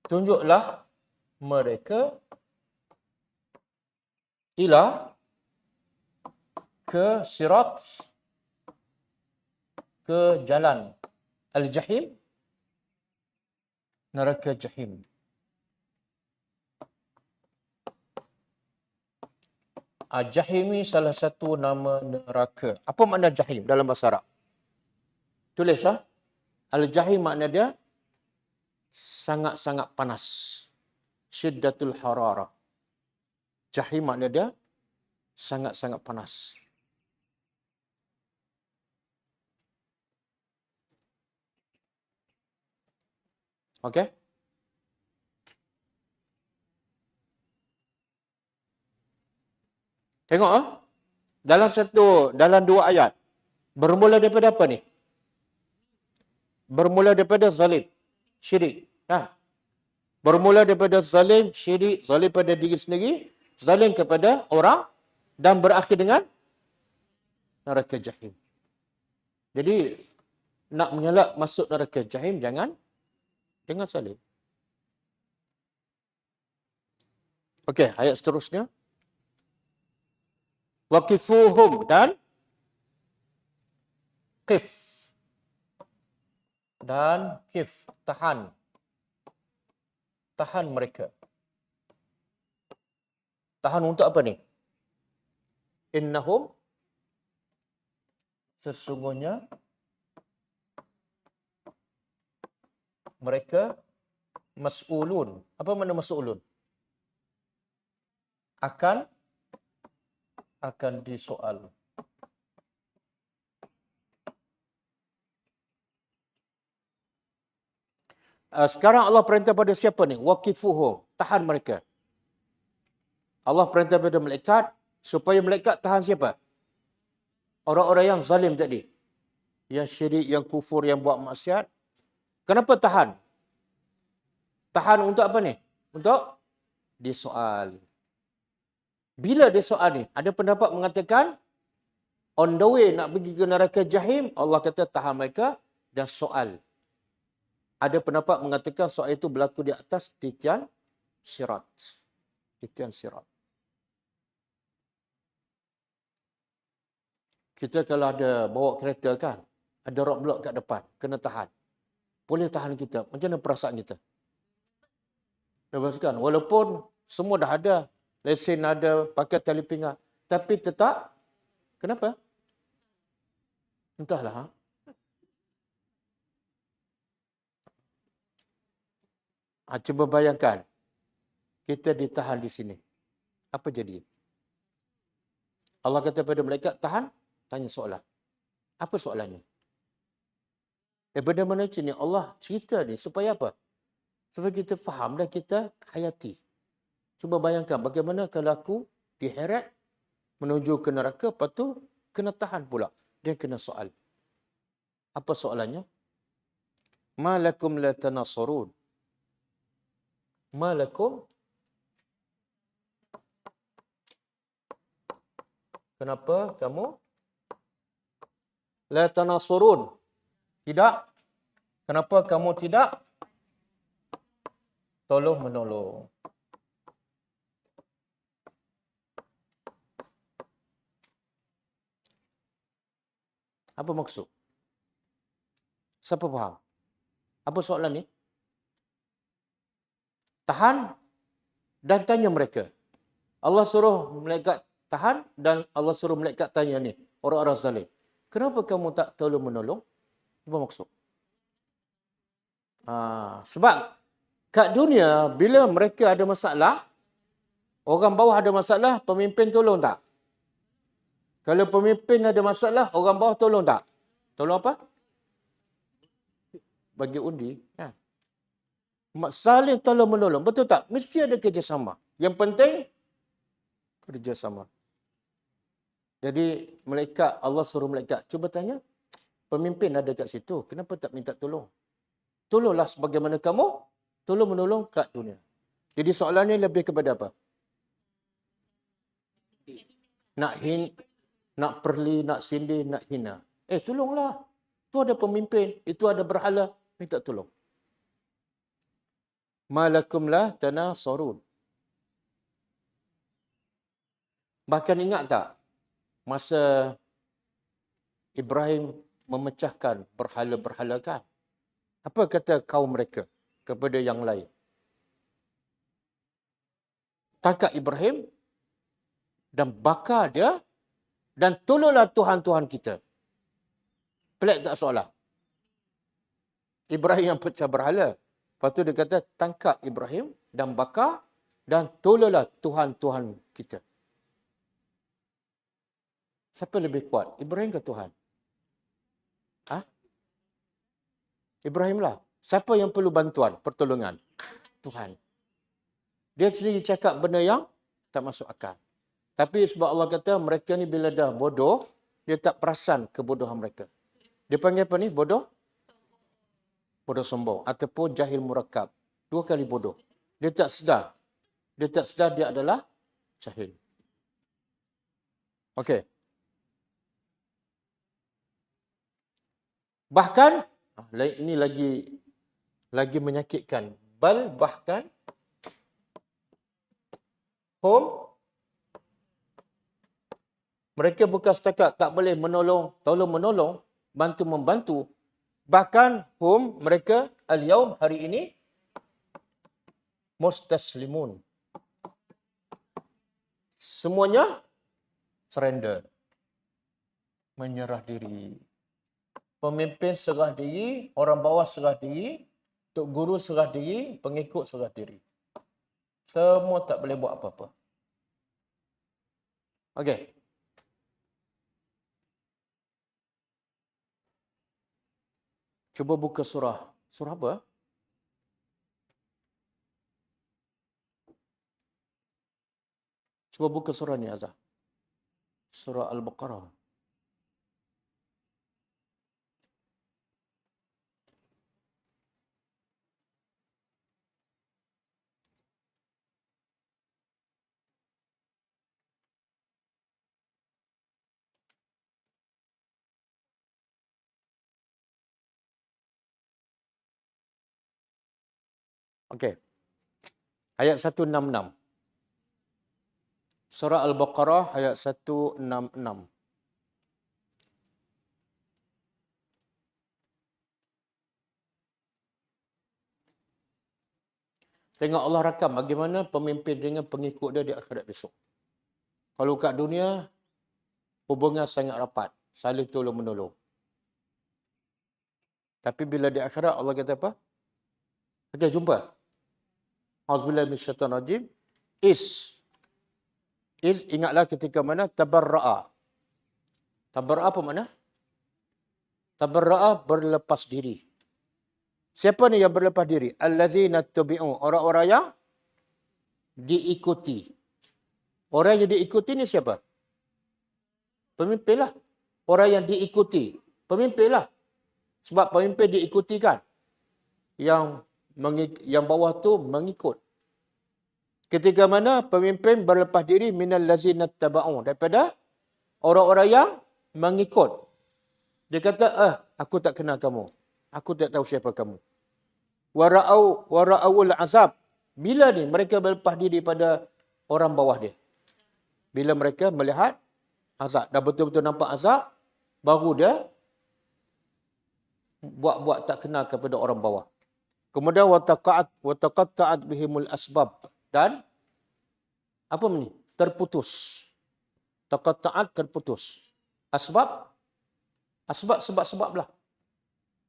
Tunjuklah mereka ila ke sirat, ke jalan al-jahim, neraka jahim. Jahim ni salah satu nama neraka. Apa makna jahim dalam bahasa Arab? Tulis Al-jahim makna dia sangat-sangat panas. Syiddatul hararah. Jahim makna dia sangat-sangat panas. Okey? Tengok dalam dua ayat. Bermula daripada apa ni? Bermula daripada zalim, syirik. Bermula daripada zalim, syirik, zalim pada diri sendiri, zalim kepada orang, dan berakhir dengan neraka jahim. Jadi, nak mengelak masuk neraka jahim, jangan zalim. Okey, ayat seterusnya. Waqifuhum dan qif. Dan qif, tahan. Tahan mereka. Tahan untuk apa ni? Innahum, sesungguhnya mereka mas'ulun. Apa makna mas'ulun? Akan disoal. Sekarang Allah perintah pada siapa ni? Waqifuhum. Tahan mereka. Allah perintah pada malaikat supaya malaikat tahan siapa? Orang-orang yang zalim tadi. Yang syirik, yang kufur, yang buat maksiat. Kenapa tahan? Tahan untuk apa ni? Untuk disoal. Bila disoal ni? Ada pendapat mengatakan on the way nak pergi ke neraka jahim, Allah kata tahan mereka dan soal. Ada pendapat mengatakan soal itu berlaku di atas titian sirat. Titian sirat. Kita kalau ada bawa kereta kan, ada roadblock kat depan, kena tahan. Boleh tahan kita. Macam mana perasaan kita? Lepaskan. Walaupun semua dah ada, lesen ada, pakai tali pinggang, tapi tetap, kenapa? Entahlah. Cuba bayangkan, kita ditahan di sini. Apa jadi? Allah kata pada malaikat, tahan, tanya soalan. Apa soalannya? Benda mana ni Allah cerita ni supaya apa? Supaya kita faham dan kita hayati. Cuba bayangkan bagaimana kalau aku diheret menuju ke neraka, lepas tu kena tahan pula. Dia kena soal. Apa soalannya? Ma lakum la tanasarun. Ma lakum, kenapa kamu la tanasarun? Tidak. Kenapa kamu tidak tolong menolong? Apa maksud? Siapa faham? Apa soalan ni? Tahan dan tanya mereka. Allah suruh malaikat tahan dan Allah suruh malaikat tanya ni, orang-orang zalim. Kenapa kamu tak tolong menolong? Apa maksud? Sebab kat dunia, bila mereka ada masalah, orang bawah ada masalah, pemimpin tolong tak? Kalau pemimpin ada masalah, orang bawah tolong tak? Tolong apa? Bagi undi. Saling tolong menolong. Betul tak? Mesti ada kerjasama. Yang penting, kerjasama. Jadi, malaikat, Allah suruh malaikat, cuba tanya, pemimpin ada kat situ, kenapa tak minta tolong? Tolonglah sebagaimana kamu tolong menolong kat dunia. Jadi soalannya lebih kepada apa? nak perli, nak sindir, nak hina. Tolonglah. Itu ada pemimpin, itu ada berhala, minta tolong. Malakum la tanasarun. Bahkan ingat tak masa Ibrahim memecahkan berhala-berhala kan? Apa kata kaum mereka kepada yang lain? Tangkap Ibrahim dan bakar dia dan tolonglah Tuhan-Tuhan kita. Pelik tak soalan? Ibrahim yang pecah berhala. Lepas tu dia kata tangkap Ibrahim dan bakar dan tolonglah Tuhan-Tuhan kita. Siapa lebih kuat? Ibrahim ke Tuhan? Ibrahim lah. Siapa yang perlu bantuan, pertolongan? Tuhan. Dia sendiri cakap benda yang tak masuk akal. Tapi sebab Allah kata mereka ni bila dah bodoh, dia tak perasan kebodohan mereka. Dia panggil apa ni? Bodoh? Bodoh sombong. Ataupun jahil murakab. 2 kali bodoh. Dia tak sedar. Dia tak sedar dia adalah jahil. Okey. Bahkan, ini lagi menyakitkan. Bahkan, mereka bukan setakat tak boleh menolong, tolong-menolong, bantu-membantu. Bahkan, mereka al-yaum, hari ini, mustaslimun. Semuanya surrender. Menyerah diri. Pemimpin serah diri, orang bawah serah diri, tok guru serah diri, pengikut serah diri. Semua tak boleh buat apa-apa. Okey. Cuba buka surah. Surah apa? Cuba buka surah ni, Azhar. Surah Al-Baqarah. Okey. Ayat 166. Surah Al-Baqarah ayat 166. Tengok Allah rakam bagaimana pemimpin dengan pengikut dia di akhirat besok. Kalau kat dunia, hubungan sangat rapat. Saling tolong-menolong. Tapi bila di akhirat, Allah kata apa? Okey, jumpa. Auzubillahi minasyaitanir rajim. Is, ingatlah ketika mana tabarra'a. Tabarra'a apa makna? Tabarra'a berlepas diri. Siapa ni yang berlepas diri? Allazina tubi'u. Orang-orang yang diikuti. Orang yang diikuti ni siapa? Pemimpin lah. Orang yang diikuti. Pemimpin lah. Sebab pemimpin diikuti kan. Yang bawah tu mengikut. Ketika mana pemimpin berlepas diri minal lazina taba'u. Daripada orang-orang yang mengikut. Dia kata, aku tak kenal kamu. Aku tak tahu siapa kamu. Wara'awul azab. Bila ni mereka berlepas diri pada orang bawah dia? Bila mereka melihat azab. Dah betul-betul nampak azab. Baru dia buat-buat tak kenal kepada orang bawah. Kemudian wataqatta'at bihimul asbab. Dan apa ni? Terputus. Taqatta'at terputus. Asbab? Asbab sebab-sebab lah.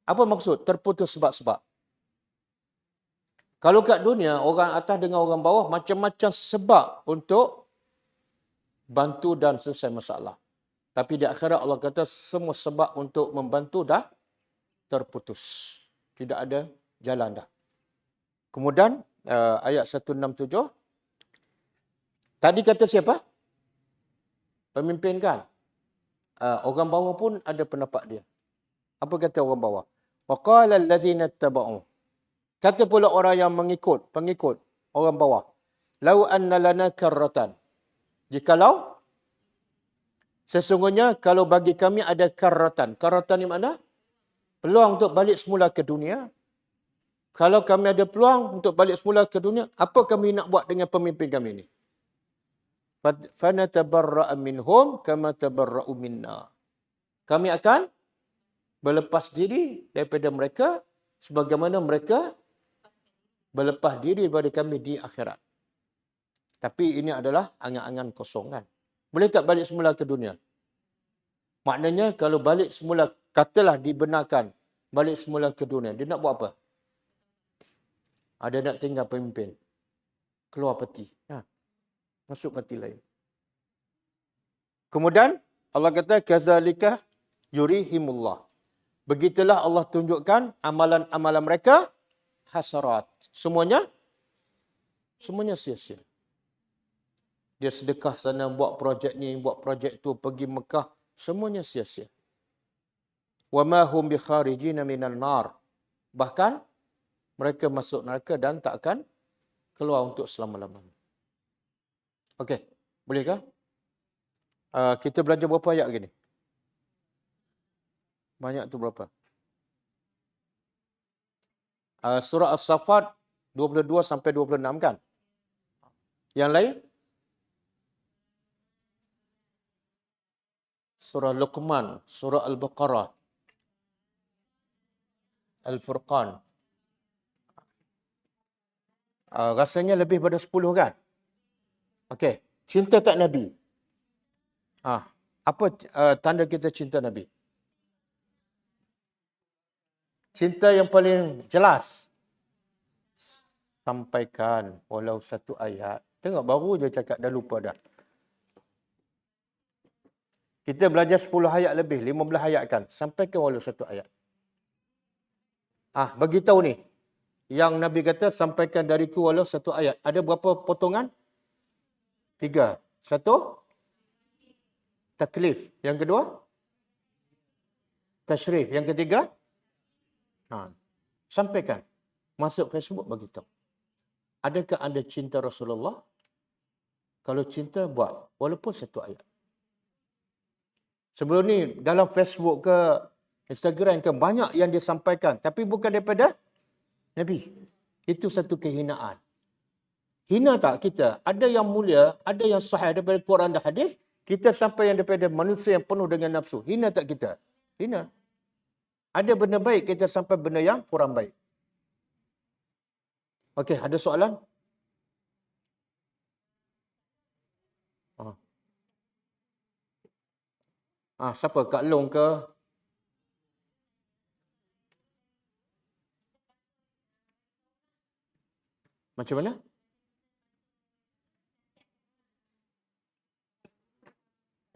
Apa maksud? Terputus sebab-sebab. Kalau kat dunia, orang atas dengan orang bawah, macam-macam sebab untuk bantu dan selesai masalah. Tapi di akhirat Allah kata, semua sebab untuk membantu dah terputus. Tidak ada jalan dah. Kemudian, ayat 167. Tadi kata siapa? Pemimpin kan? Orang bawah pun ada pendapat dia. Apa kata orang bawah? وَقَالَ الَّذِينَ اتَّبَعُوا. Kata pula orang yang pengikut orang bawah. لَوْ أَنَّ لَنَا كَرَّةً. Jikalau Sesungguhnya kalau bagi kami ada karratan. Karratan ni mana? Peluang untuk balik semula ke dunia. Kalau kami ada peluang untuk balik semula ke dunia, apa kami nak buat dengan pemimpin kami ni? Fanatabarra'a minhum kama tabarra'u minna. Kami akan berlepas diri daripada mereka sebagaimana mereka berlepas diri daripada kami di akhirat. Tapi ini adalah angan-angan kosong kan. Boleh tak balik semula ke dunia? Maknanya kalau balik semula, katalah dibenarkan balik semula ke dunia, dia nak buat apa? Ada nak tinggal pemimpin. Keluar parti. Masuk parti lain. Kemudian Allah kata kazalika yurihimullah. Begitulah Allah tunjukkan amalan-amalan mereka hasarat. Semuanya sia-sia. Dia sedekah sana, buat projek ni, buat projek tu, pergi Mekah, semuanya sia-sia. Wa ma hum bi kharijina minan nar. Bahkan mereka masuk neraka dan tak akan keluar untuk selama-lamanya. Okey, bolehkah? Kita belajar berapa ayat gini? Banyak tu berapa? Surah As-Saffat 22 sampai 26 kan? Yang lain? Surah Luqman, Surah Al-Baqarah, Al-Furqan. Rasanya lebih pada 10 kan? Okey, cinta tak Nabi? Apa tanda kita cinta Nabi? Cinta yang paling jelas. Sampaikan walau satu ayat. Tengok baru je cakap dah lupa dah. Kita belajar 10 ayat lebih, 15 ayat kan. Sampaikan walau satu ayat. Bagi tahu ni. Yang Nabi kata sampaikan dariku walau satu ayat. Ada berapa potongan? 3. 1. Taklif. Yang kedua? Tashrif. Yang ketiga? Sampaikan. Masuk Facebook bagi tahu. Adakah anda cinta Rasulullah? Kalau cinta, buat. Walaupun satu ayat. Sebelum ni, dalam Facebook ke Instagram ke, banyak yang disampaikan. Tapi bukan daripada Nabi. Itu satu kehinaan. Hina tak kita? Ada yang mulia, ada yang sahih daripada Quran dan hadis. Kita sampai yang daripada manusia yang penuh dengan nafsu. Hina tak kita? Hina. Ada benda baik, kita sampai benda yang kurang baik. Okey, ada soalan? Siapa? Kak Long ke? Macam mana?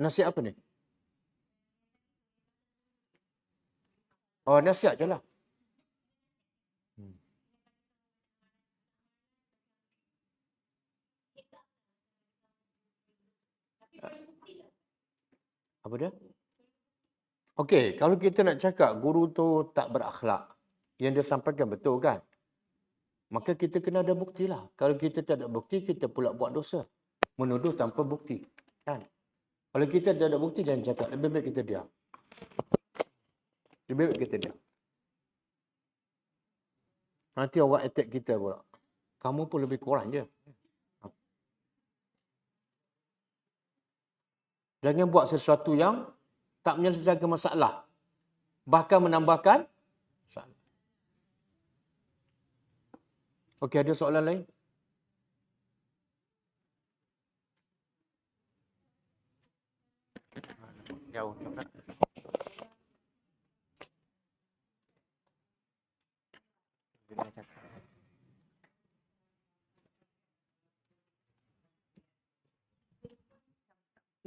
Nasihat apa ni? Nasihat je lah. Apa dia? Okey, kalau kita nak cakap guru tu tak berakhlak, yang dia sampaikan betul kan? Maka kita kena ada bukti lah. Kalau kita tak ada bukti, kita pula buat dosa. Menuduh tanpa bukti. Kan? Kalau kita tak ada bukti, jangan cakap. Lebih baik kita diam. Lebih baik kita diam. Nanti orang attack kita pula. Kamu pun lebih kurang je. Jangan buat sesuatu yang tak menyelesaikan masalah. Bahkan menambahkan masalah. Okey, ada soalan lain? Jauh.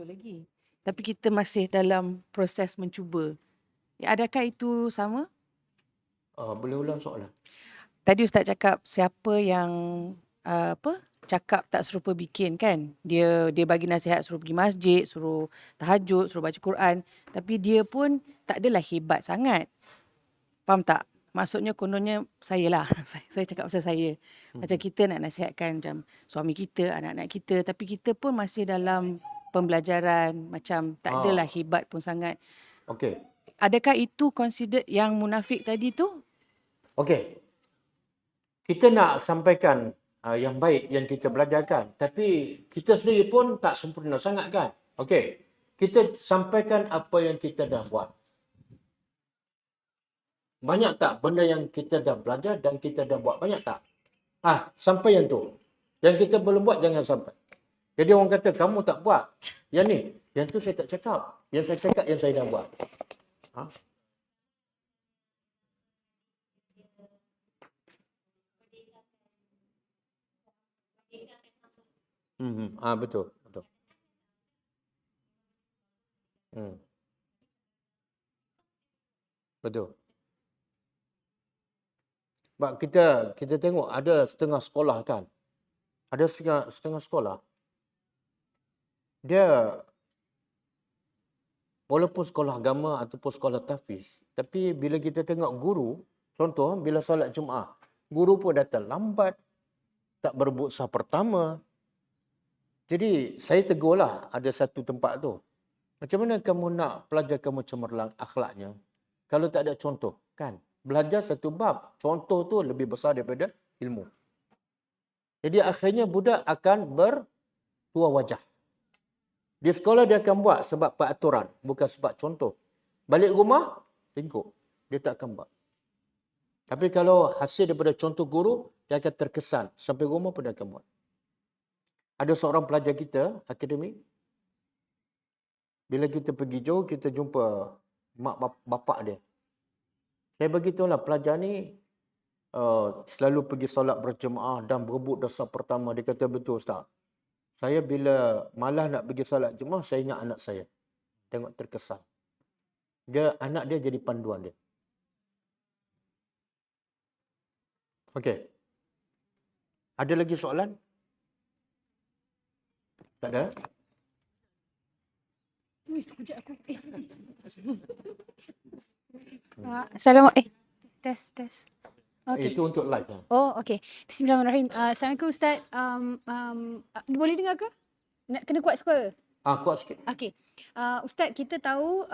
Lagi. Tapi kita masih dalam proses mencuba. Adakah itu sama? Boleh ulang soalan? Tadi Ustaz cakap siapa yang cakap tak serupa bikin kan? Dia bagi nasihat suruh pergi masjid, suruh tahajud, suruh baca Quran, tapi dia pun tak adalah hebat sangat. Faham tak? Maksudnya kononnya saya lah. Saya cakap pasal saya. Macam kita nak nasihatkan macam suami kita, anak-anak kita, tapi kita pun masih dalam pembelajaran, macam tak adalah Ah, hebat pun sangat. okey. Adakah itu considered yang munafik tadi tu? Okey. Kita nak sampaikan yang baik yang kita belajarkan. Tapi kita sendiri pun tak sempurna sangat kan. Okey. Kita sampaikan apa yang kita dah buat. Banyak tak benda yang kita dah belajar dan kita dah buat? Banyak tak? Sampai yang tu. Yang kita belum buat jangan sampai. Jadi orang kata kamu tak buat. Yang ni, yang tu saya tak cakap. Yang saya cakap yang saya dah buat. Ha? Betul, betul. Hmm, betul. Sebab kita tengok ada setengah sekolah kan. Ada setengah sekolah. Dia walaupun sekolah agama ataupun sekolah tahfiz, tapi bila kita tengok guru, contoh bila solat Jumaat, guru pun datang lambat, tak berebut sah pertama. Jadi saya tegurlah ada satu tempat tu. Macam mana kamu nak pelajar kamu cemerlang akhlaknya kalau tak ada contoh, kan? Belajar satu bab, contoh tu lebih besar daripada ilmu. Jadi akhirnya budak akan bertua wajah. Di sekolah dia akan buat sebab peraturan, bukan sebab contoh. Balik rumah, tengok. Dia tak akan buat. Tapi kalau hasil daripada contoh guru, dia akan terkesan. Sampai rumah pun dia akan buat. Ada seorang pelajar kita, akademik. Bila kita pergi jauh, kita jumpa mak bapak dia. Saya beritahulah pelajar ni selalu pergi solat berjemaah dan berebut dosa pertama. Dia kata, betul Ustaz. Saya bila malas nak pergi solat jemaah, saya ingat anak saya. Tengok terkesan. Anak dia jadi panduan dia. Okey. Ada lagi soalan? Tak ada? Kejap aku. Assalamualaikum. Tes. Itu untuk live. Oh, okey. Bismillahirrahmanirrahim. Assalamualaikum Ustaz. Boleh dengar ke? Nak kena kuat suara? Kuat sikit. Okey. Ustaz, kita tahu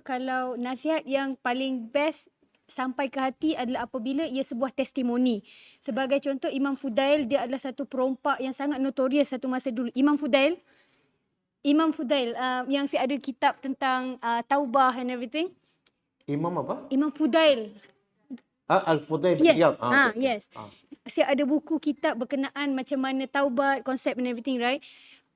kalau nasihat yang paling best sampai ke hati adalah apabila ia sebuah testimoni. Sebagai contoh, Imam Fudail, dia adalah satu perompak yang sangat notorious satu masa dulu. Imam Fudail yang ada kitab tentang taubah and everything. Imam apa? Imam Fudail. Al-Fudail bin Yes. Iyad. Yes. Saya ada buku kitab berkenaan macam mana taubat, konsep and everything, right?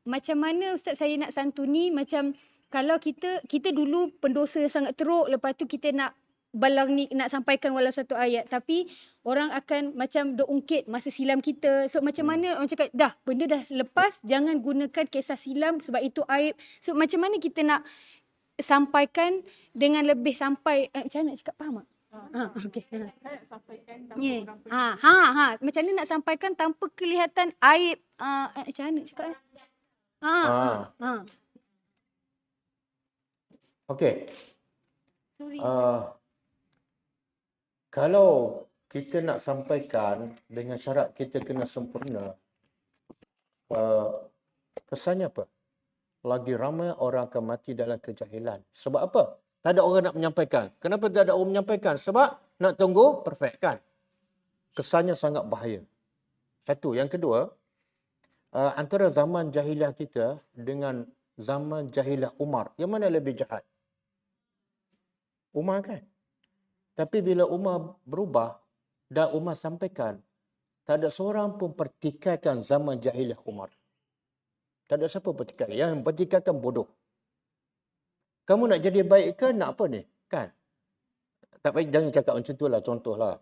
Macam mana Ustaz saya nak santuni, macam kalau kita dulu pendosa sangat teruk, lepas tu kita nak balang ni, nak sampaikan walau satu ayat, tapi orang akan macam dok ungkit masa silam kita. So macam mana orang cakap, dah benda dah lepas, jangan gunakan kisah silam sebab itu aib. So macam mana kita nak sampaikan dengan lebih sampai, macam mana nak cakap, faham tak? Okey. Saya sampaikan tanpa orang Macam mana nak sampaikan tanpa kelihatan aib, macam mana cakap? Okey. Sorry. Kalau kita nak sampaikan dengan syarat kita kena sempurna, kesannya apa? Lagi ramai orang akan mati dalam kejahilan. Sebab apa? Tak ada orang nak menyampaikan. Kenapa tak ada orang menyampaikan? Sebab nak tunggu perfect kan? Kesannya sangat bahaya. Satu. Yang kedua, antara zaman jahiliah kita dengan zaman jahiliah Umar, yang mana lebih jahat? Umar kan? Tapi bila Umar berubah dan Umar sampaikan, tak ada seorang pun pertikaikan zaman jahiliah Umar. Tak ada siapa pertikaikan. Yang pertikaikan bodoh. Kamu nak jadi baik ke nak apa ni? Kan? Tak baik, jangan cakap macam tu lah, contohlah.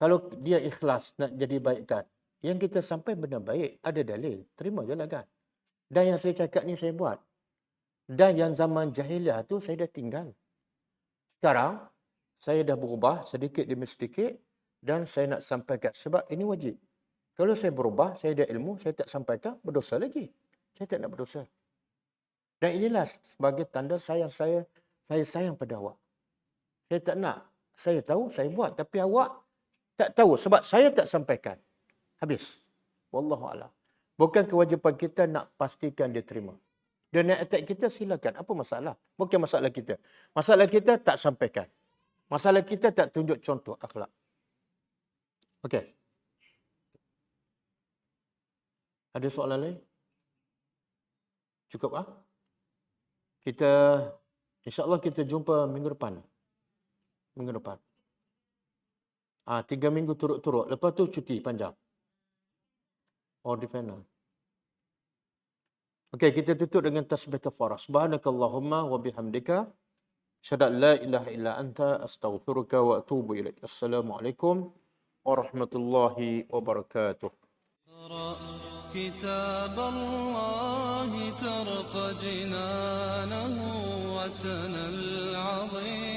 Kalau dia ikhlas nak jadi baik kan, yang kita sampai benda baik, ada dalil. Terima je lah kan. Dan yang saya cakap ni saya buat. Dan yang zaman jahiliah tu saya dah tinggal. Sekarang, saya dah berubah sedikit demi sedikit dan saya nak sampaikan. Sebab ini wajib. Kalau saya berubah, saya ada ilmu, saya tak sampaikan, berdosa lagi. Saya tak nak berdosa. Dan inilah sebagai tanda saya sayang pada awak. Saya tak nak. Saya tahu, saya buat. Tapi awak tak tahu sebab saya tak sampaikan. Habis. Wallahu'alam. Bukan kewajipan kita nak pastikan dia terima. Dia nak attack kita, silakan. Apa masalah? Bukan masalah kita. Masalah kita tak sampaikan. Masalah kita tak tunjuk contoh akhlak. Okey. Ada soalan lain? Cukup ah? Kita, insyaAllah kita jumpa minggu depan. Minggu depan. 3 minggu turut-turut. Lepas tu cuti panjang. Or di final. Okey, kita tutup dengan tasbih kafarah. Subhanakallahumma wa bihamdika. Asyhadu an la ilaha illa anta astaghfiruka wa atubu ilaik. Assalamualaikum warahmatullahi wabarakatuh. كتاب الله ترق جنانه وتنى العظيم